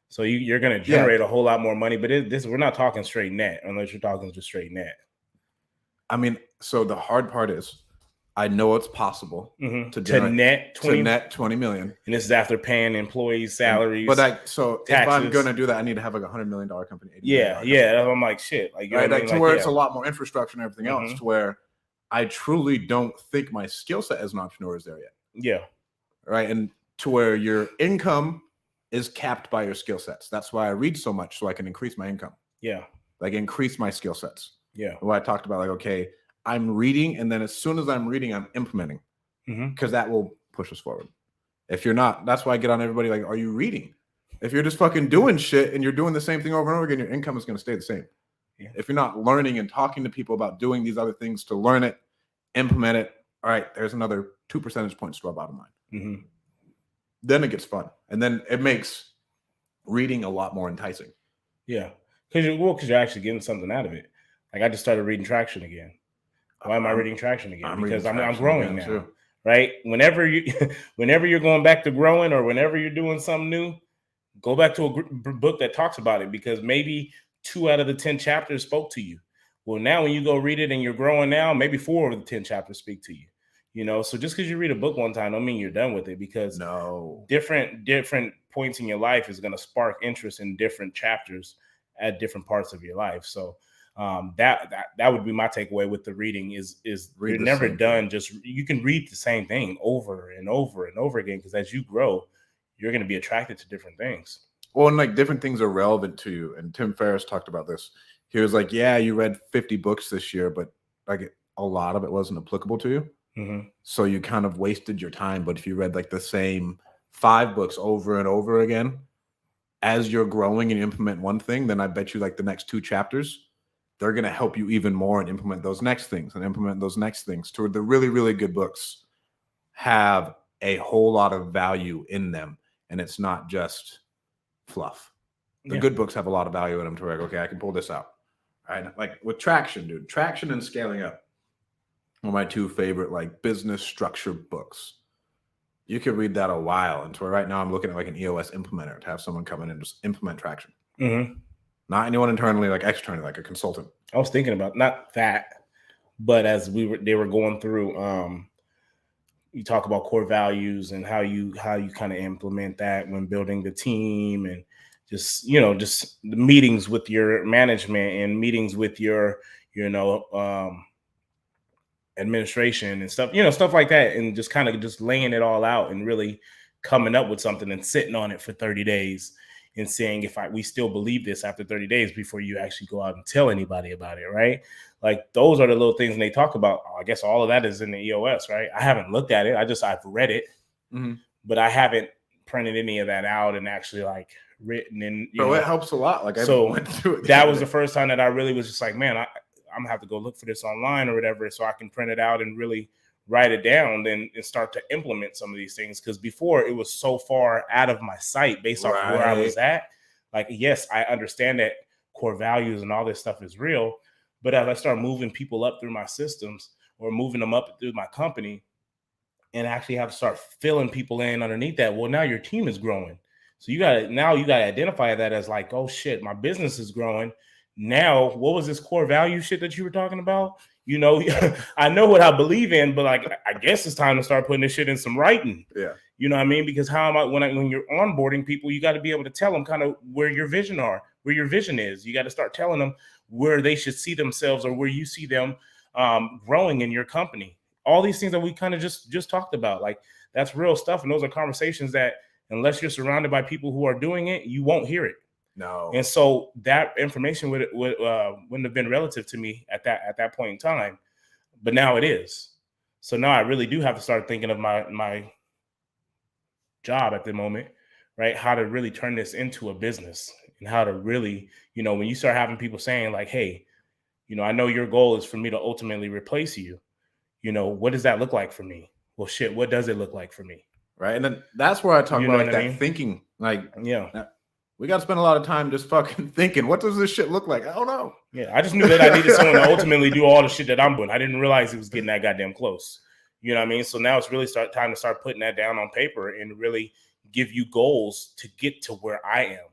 So you're going to generate a whole lot more money, but we're not talking straight net unless you're talking just straight net. I mean, so the hard part is, I know it's possible to net 20 million, and this is after paying employees' salaries. But taxes. If I'm going to do that, I need to have like $100 million company. Yeah. I'm like, shit. Like, right, like, to where it's a lot more infrastructure and everything else, to where I truly don't think my skill set as an entrepreneur is there yet. Yeah. Right. And to where your income is capped by your skill sets. That's why I read so much, so I can increase my income. Yeah. Like, increase my skill sets. Yeah. What I talked about, like, okay, I'm reading, and then as soon as I'm reading, I'm implementing, because that will push us forward. If you're not, that's why I get on everybody like, are you reading? If you're just fucking doing shit and you're doing the same thing over and over again, your income is going to stay the same. Yeah. If you're not learning and talking to people about doing these other things to learn it, implement it, all right, there's another 2 percentage points to our bottom line. Then it gets fun, and then it makes reading a lot more enticing. Yeah, because you're actually getting something out of it. Like, I just started reading Traction again. Why am I reading Traction again? Because I'm growing now, too. Right? Whenever you're going back to growing, or whenever you're doing something new, go back to a book that talks about it, because maybe 2 out of the 10 chapters spoke to you. Well, now when you go read it and you're growing now, maybe 4 of the 10 chapters speak to you. You know, so just because you read a book one time don't mean you're done with it, because different points in your life is going to spark interest in different chapters at different parts of your life. So that would be my takeaway with the reading is you're never done. Just, you can read the same thing over and over and over again, because as you grow, you're going to be attracted to different things. Well, and like different things are relevant to you. And Tim Ferriss talked about this. He was like, yeah, you read 50 books this year, but like a lot of it wasn't applicable to you. So you kind of wasted your time. But if you read like the same 5 books over and over again, as you're growing and you implement one thing, then I bet you like the next 2 chapters, they're going to help you even more and implement those next things and implement those next things. To the really, really good books have a whole lot of value in them, and it's not just fluff. The good books have a lot of value in them to where, okay, I can pull this out. All right. Like with Traction, dude, Traction and Scaling Up, one of my 2 favorite like business structure books. You could read that a while. And to where right now I'm looking at like an EOS implementer, to have someone come in and just implement Traction. Not anyone internally, like externally, like a consultant. I was thinking about not that, but as they were going through, you talk about core values and how you kind of implement that when building the team, and just the meetings with your management and meetings with your administration and stuff, stuff like that, and just kind of just laying it all out and really coming up with something and sitting on it for 30 days and seeing if we still believe this after 30 days before you actually go out and tell anybody about it, right? Like those are the little things, and they talk about, I guess all of that is in the EOS, right? I haven't looked at it. I've read it, but I haven't printed any of that out and actually like written in. So it helps a lot. Like so I went through it. That was the first time that I really was just like, man, I'm gonna have to go look for this online or whatever, so I can print it out and really write it down and start to implement some of these things. Because before it was so far out of my sight based off where I was at. Like, yes, I understand that core values and all this stuff is real, but as I start moving people up through my systems or moving them up through my company and actually have to start filling people in underneath that, well, now your team is growing. So you got to identify that as like, oh shit, my business is growing. Now, what was this core value shit that you were talking about? I know what I believe in, but like, I guess it's time to start putting this shit in some writing. Yeah. You know what I mean? Because when you're onboarding people, you got to be able to tell them kind of where your vision is. You got to start telling them where they should see themselves or where you see them growing in your company. All these things that we kind of just talked about, like that's real stuff. And those are conversations that unless you're surrounded by people who are doing it, you won't hear it. No. And so that information wouldn't have been relative to me at that point in time, but now it is. So now I really do have to start thinking of my job at the moment, right? How to really turn this into a business and how to really, when you start having people saying like, hey, I know your goal is for me to ultimately replace you. What does that look like for me? Well, shit, what does it look like for me? Right. And then that's where I talk about like that thinking. Like, we got to spend a lot of time just fucking thinking, what does this shit look like? I don't know. Yeah, I just knew that I needed someone to ultimately do all the shit that I'm doing. I didn't realize it was getting that goddamn close. You know what I mean? So now it's really time to start putting that down on paper and really give you goals to get to where I am.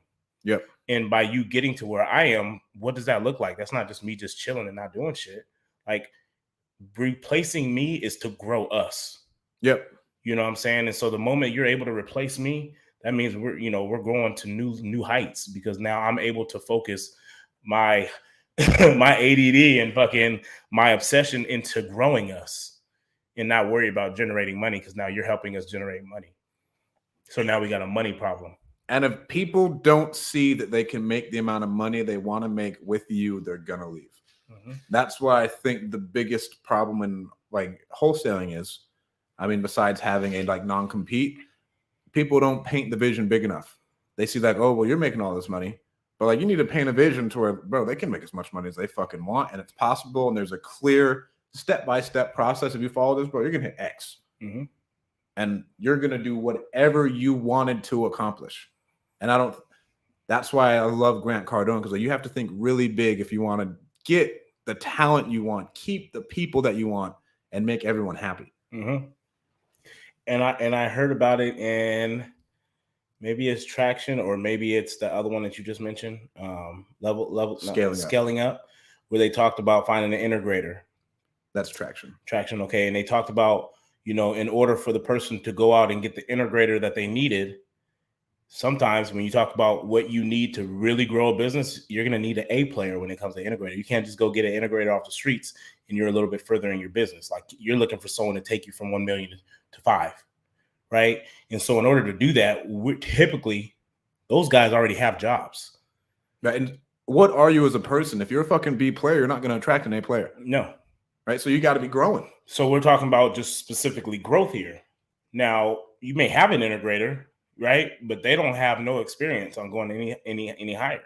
Yep. And by you getting to where I am, what does that look like? That's not just me just chilling and not doing shit. Like replacing me is to grow us. Yep. You know what I'm saying? And so the moment you're able to replace me, that means we're going to new heights, because now I'm able to focus my my ADD and fucking my obsession into growing us and not worry about generating money, because now you're helping us generate money. So now we got a money problem. And if people don't see that they can make the amount of money they want to make with you, they're gonna leave. Mm-hmm. That's why I think the biggest problem in like wholesaling is, besides having a like non-compete, people don't paint the vision big enough. They see like, oh, well, you're making all this money, but like you need to paint a vision to where, bro, they can make as much money as they fucking want, and it's possible. And there's a clear step-by-step process. If you follow this, bro, you're gonna hit X, and you're gonna do whatever you wanted to accomplish. And that's why I love Grant Cardone, because like, you have to think really big if you want to get the talent you want, keep the people that you want, and make everyone happy. Mm-hmm. And I heard about it in maybe it's Traction, or maybe it's the other one that you just mentioned, scaling up, where they talked about finding an integrator. That's Traction. Okay. And they talked about, in order for the person to go out and get the integrator that they needed, sometimes when you talk about what you need to really grow a business, you're going to need an A player when it comes to integrator. You can't just go get an integrator off the streets and you're a little bit further in your business. Like you're looking for someone to take you from 1 million to 5, right? And so in order to do that, typically those guys already have jobs. Right. And what are you as a person? If you're a fucking B player, you're not going to attract an A player. No. Right. So you got to be growing. So we're talking about just specifically growth here. Now you may have an integrator, right? But they don't have no experience on going any higher.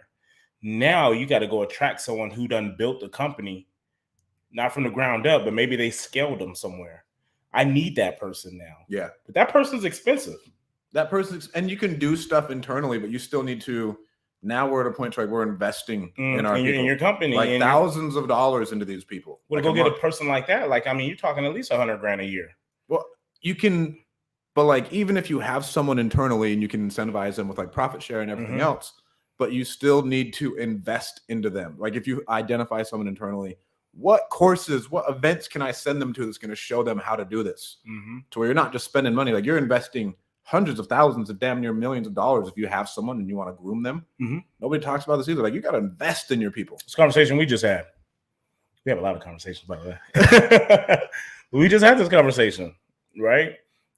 Now you got to go attract someone who done built the company, not from the ground up, but maybe they scaled them somewhere. I need that person now. Yeah. But that person's expensive. And you can do stuff internally, but you still need to. Now we're at a point where we're investing in your company, like thousands of dollars into these people. Well, go get a person like that. Like, you're talking at least $100,000 a year. Well, you can. But like, even if you have someone internally and you can incentivize them with like profit share and everything else, but you still need to invest into them. Like if you identify someone internally, what courses, what events can I send them to that's going to show them how to do this? To where you're not just spending money. Like you're investing hundreds of thousands of damn near millions of dollars if you have someone and you want to groom them. Nobody talks about this either. Like you got to invest in your people. It's a conversation we just had. We have a lot of conversations, by the way. We just had this conversation, right?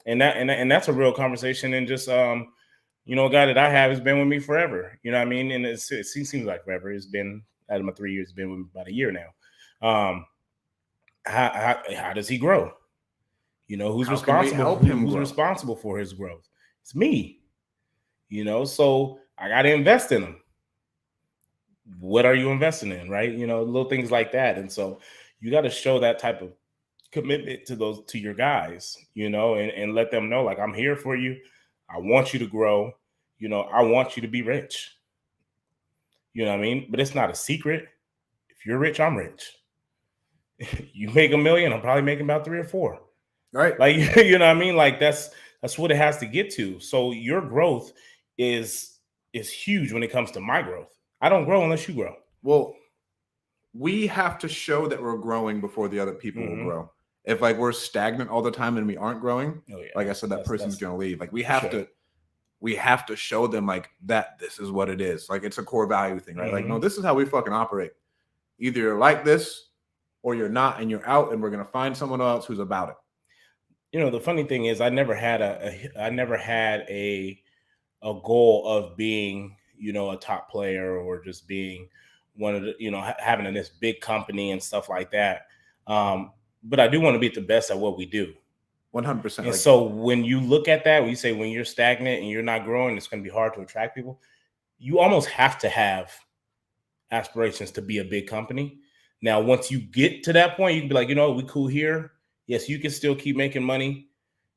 And that's a real conversation. And just you know, a guy that I have has been with me forever. You know what I mean? And it seems like forever. It's been out of my 3 years. It's been with me about a year now. How does he grow? You know, who's responsible? Who's responsible for his growth? It's me. You know, so I got to invest in him. What are you investing in, right? You know, little things like that. And so you got to show that type of commitment to your guys, you know, and let them know, like, I'm here for you. I want you to grow. You know, I want you to be rich. You know what I mean? But it's not a secret. If you're rich, I'm rich. You make $1 million, I'm probably making about 3 or 4. Right. Like, you know what I mean? Like that's what it has to get to. So your growth is huge when it comes to my growth. I don't grow unless you grow. Well, we have to show that we're growing before the other people will grow. If like we're stagnant all the time and we aren't growing, like I said, that person's going to leave. Like we have to show them like that this is what it is. Like it's a core value thing, right? Like, no, this is how we fucking operate. Either you're like this or you're not, and you're out, and we're going to find someone else who's about it. You know, the funny thing is I never had a goal of being, you know, a top player or just being one of the, you know, having this big company and stuff like that. But I do want to be the best at what we do. 100%. And so when you look at that, when you say when you're stagnant and you're not growing, it's going to be hard to attract people. You almost have to have aspirations to be a big company. Now, once you get to that point, you can be like, you know, we cool here. Yes, you can still keep making money.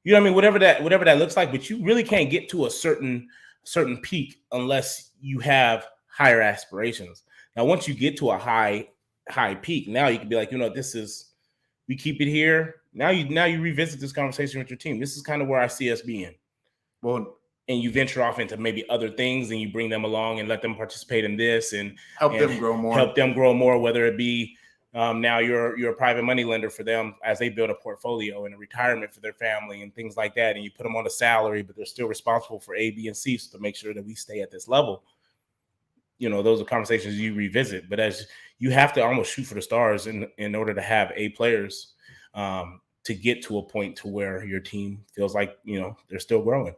You know what I mean? Whatever that looks like, but you really can't get to a certain peak unless you have higher aspirations. Now, once you get to a high peak, now you can be like, you know, we keep it here. Now you revisit this conversation with your team. This is kind of where I see us being. Well, and you venture off into maybe other things and you bring them along and let them participate in this and help them grow more, whether it be now you're a private money lender for them as they build a portfolio and a retirement for their family and things like that. And you put them on a salary, but they're still responsible for A, B, and C to make sure that we stay at this level. You know, those are conversations you revisit, but as you have to almost shoot for the stars in order to have A players to get to a point to where your team feels like, you know, they're still growing.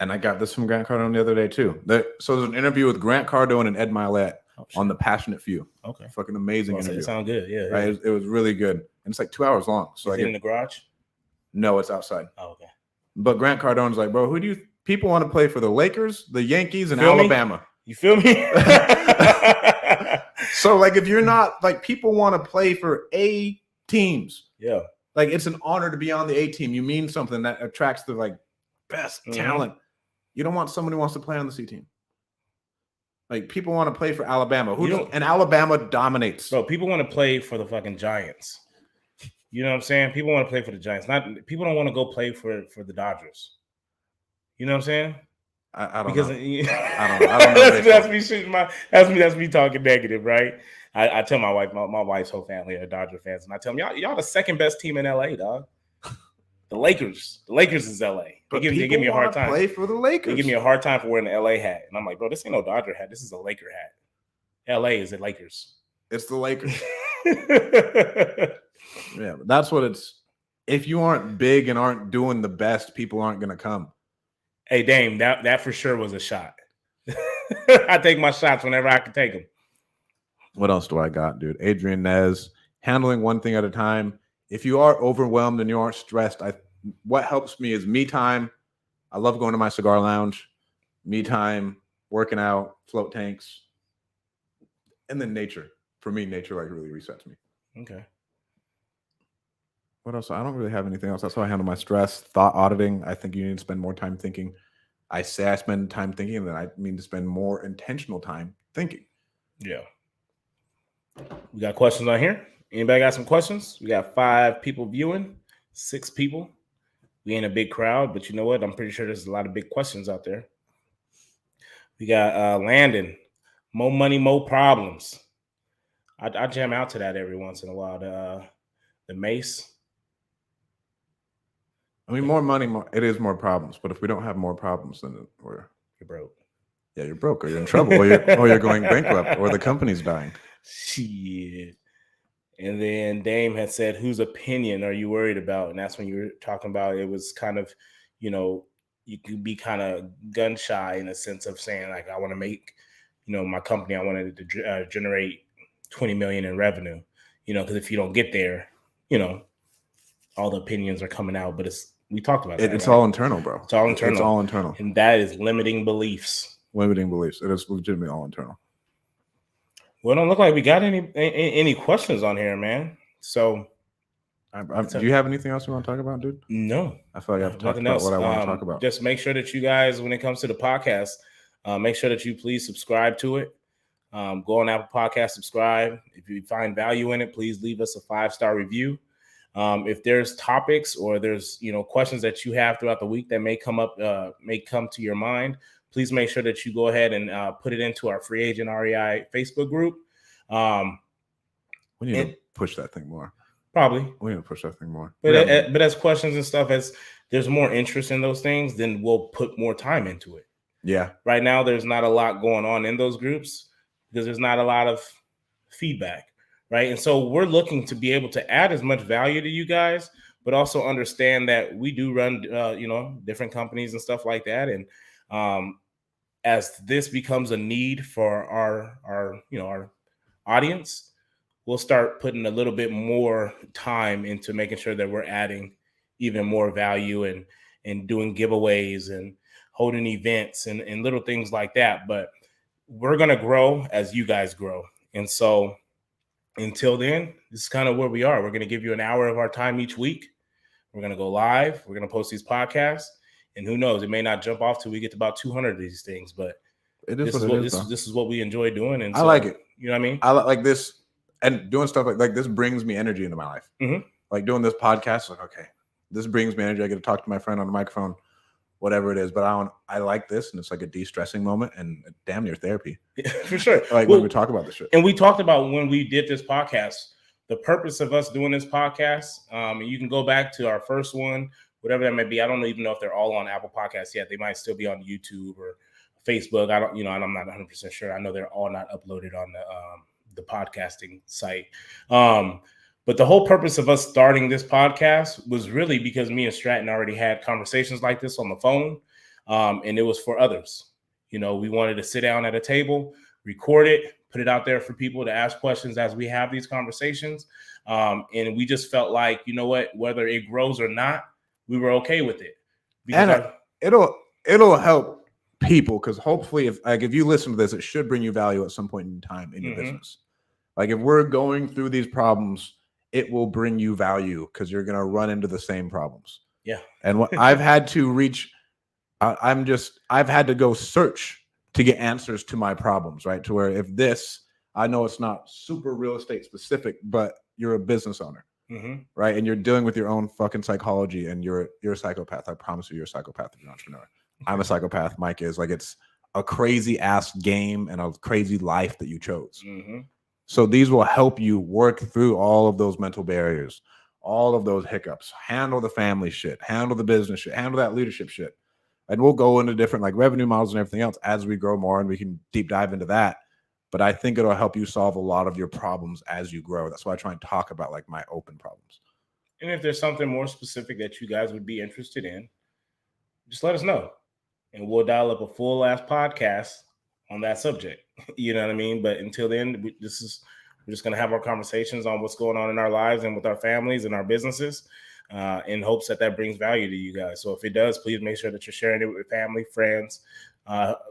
And I got this from Grant Cardone the other day too. So there's an interview with Grant Cardone and Ed Milet on The Passionate Few. Okay. Fucking amazing interview. It sounds good. Yeah. Right? It was really good. And it's like 2 hours long. So Is it in the garage? No, it's outside. Oh, okay. But Grant Cardone's like, bro, who do you people want to play for? The Lakers, the Yankees, and Alabama. You feel me? So like if you're not like people want to play for A teams. Yeah. Like it's an honor to be on the A team. You mean something that attracts the like best talent. You don't want someone who wants to play on the C team. Like people want to play for Alabama. And Alabama dominates. Bro, people want to play for the fucking Giants. You know what I'm saying? People want to play for the Giants. People don't want to go play for the Dodgers. You know what I'm saying? I don't know. I don't know. That's me shooting that's me talking negative, right? I tell my wife, my wife's whole family are Dodger fans, and I tell them, y'all the second best team in LA, dog. The Lakers is LA. They give me a hard time. Play for the Lakers. They give me a hard time for wearing the LA hat, and I'm like, bro, this ain't no Dodger hat. This is a Laker hat. LA is the Lakers. It's the Lakers. Yeah, that's what it's. If you aren't big and aren't doing the best, people aren't gonna come. Hey, Dame, that for sure was a shot. I take my shots whenever I can take them. What else do I got, dude? Adrian Nez, handling one thing at a time. If you are overwhelmed and you aren't stressed, what helps me is me time. I love going to my cigar lounge, me time, working out, float tanks, and then nature. For me, nature like really resets me. Okay. What else? I don't really have anything else. That's how I handle my stress. Thought auditing. I think you need to spend more time thinking. I say I spend time thinking, and then I mean to spend more intentional time thinking. Yeah. We got questions on here. Anybody got some questions? We got 5 people viewing, 6 people. We ain't a big crowd, but you know what? I'm pretty sure there's a lot of big questions out there. We got Landon. More money, more problems. I jam out to that every once in a while. The Mace. I mean, more money, it is more problems. But if we don't have more problems, then you're broke. Yeah, you're broke, or you're in trouble, or you're going bankrupt, or the company's dying. Shit. And then Dame had said, whose opinion are you worried about? And that's when you were talking about it was kind of, you know, you could be kind of gun shy in a sense of saying, like, I want to make, you know, my company, I wanted it to generate 20 million in revenue, you know, because if you don't get there, you know, all the opinions are coming out. But we talked about that. It's right? all internal, bro. It's all internal. It's all internal. And that is limiting beliefs. Limiting beliefs. It is legitimately all internal. Well, it don't look like we got any questions on here, man. So, do you have anything else you want to talk about, dude? No. I feel like I've talked about what I want to talk about. Just make sure that you guys, when it comes to the podcast, make sure that you please subscribe to it. Go on Apple Podcast, subscribe. If you find value in it, please leave us a 5-star review. If there's topics or there's, you know, questions that you have throughout the week that may come to your mind, please make sure that you go ahead and put it into our Free Agent REI Facebook group. We need to push that thing more. Probably. We need to push that thing more. But as questions and stuff, as there's more interest in those things, then we'll put more time into it. Yeah. Right now, there's not a lot going on in those groups because there's not a lot of feedback. Right. And so we're looking to be able to add as much value to you guys, but also understand that we do run, you know, different companies and stuff like that. And as this becomes a need for our you know, our audience, we'll start putting a little bit more time into making sure that we're adding even more value and doing giveaways and holding events and little things like that. But we're going to grow as you guys grow. And so until then, this is kind of where we are. We're going to give you an hour of our time each week. We're going to go live. We're going to post these podcasts. And who knows, it may not jump off till we get to about 200 of these things. But this is what we enjoy doing. And so, I like it. You know what I mean? I like this. And doing stuff like this brings me energy into my life. Mm-hmm. Like doing this podcast, like, okay, this brings me energy. I get to talk to my friend on the microphone, whatever it is. But I like this, and it's like a de-stressing moment and damn near therapy. For sure. Like when we talk about this shit. And we talked about when we did this podcast, the purpose of us doing this podcast. And you can go back to our first one, whatever that may be. I don't even know if they're all on Apple Podcasts yet. They might still be on YouTube or Facebook. I'm not 100% sure. I know they're all not uploaded on the podcasting site. But the whole purpose of us starting this podcast was really because me and Stratton already had conversations like this on the phone. And it was for others. You know, we wanted to sit down at a table, record it, put it out there for people to ask questions as we have these conversations. And we just felt like, you know what, whether it grows or not, we were okay with it. And it'll help people, because hopefully if you listen to this, it should bring you value at some point in time in your business. Like if we're going through these problems, it will bring you value because you're going to run into the same problems. Yeah. And what I've had to reach, I've had to go search to get answers to my problems, right? To where I know it's not super real estate specific, but you're a business owner, right? And you're dealing with your own fucking psychology, and you're a psychopath. I promise you, you're a psychopath if you're an entrepreneur. I'm a psychopath. Mike is. Like, it's a crazy ass game and a crazy life that you chose. So these will help you work through all of those mental barriers, all of those hiccups, handle the family shit, handle the business shit, handle that leadership shit. And we'll go into different like revenue models and everything else as we grow more, and we can deep dive into that. But I think it'll help you solve a lot of your problems as you grow. That's why I try and talk about like my open problems. And if there's something more specific that you guys would be interested in, just let us know. And we'll dial up a full ass podcast on that subject. You know what I mean? But until then, we're just going to have our conversations on what's going on in our lives and with our families and our businesses in hopes that brings value to you guys. So if it does, please make sure that you're sharing it with family, friends,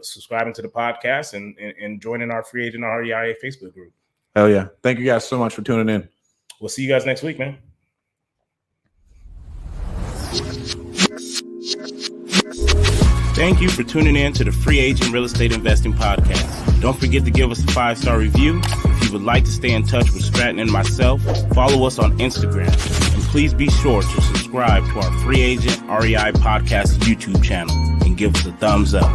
subscribing to the podcast and joining our Free Agent REI Facebook group. Hell yeah. Thank you guys so much for tuning in. We'll see you guys next week, man. Thank you for tuning in to the Free Agent Real Estate Investing Podcast. Don't forget to give us a 5-star review. If you would like to stay in touch with Stratton and myself, follow us on Instagram. And please be sure to subscribe to our Free Agent REI Podcast YouTube channel and give us a thumbs up.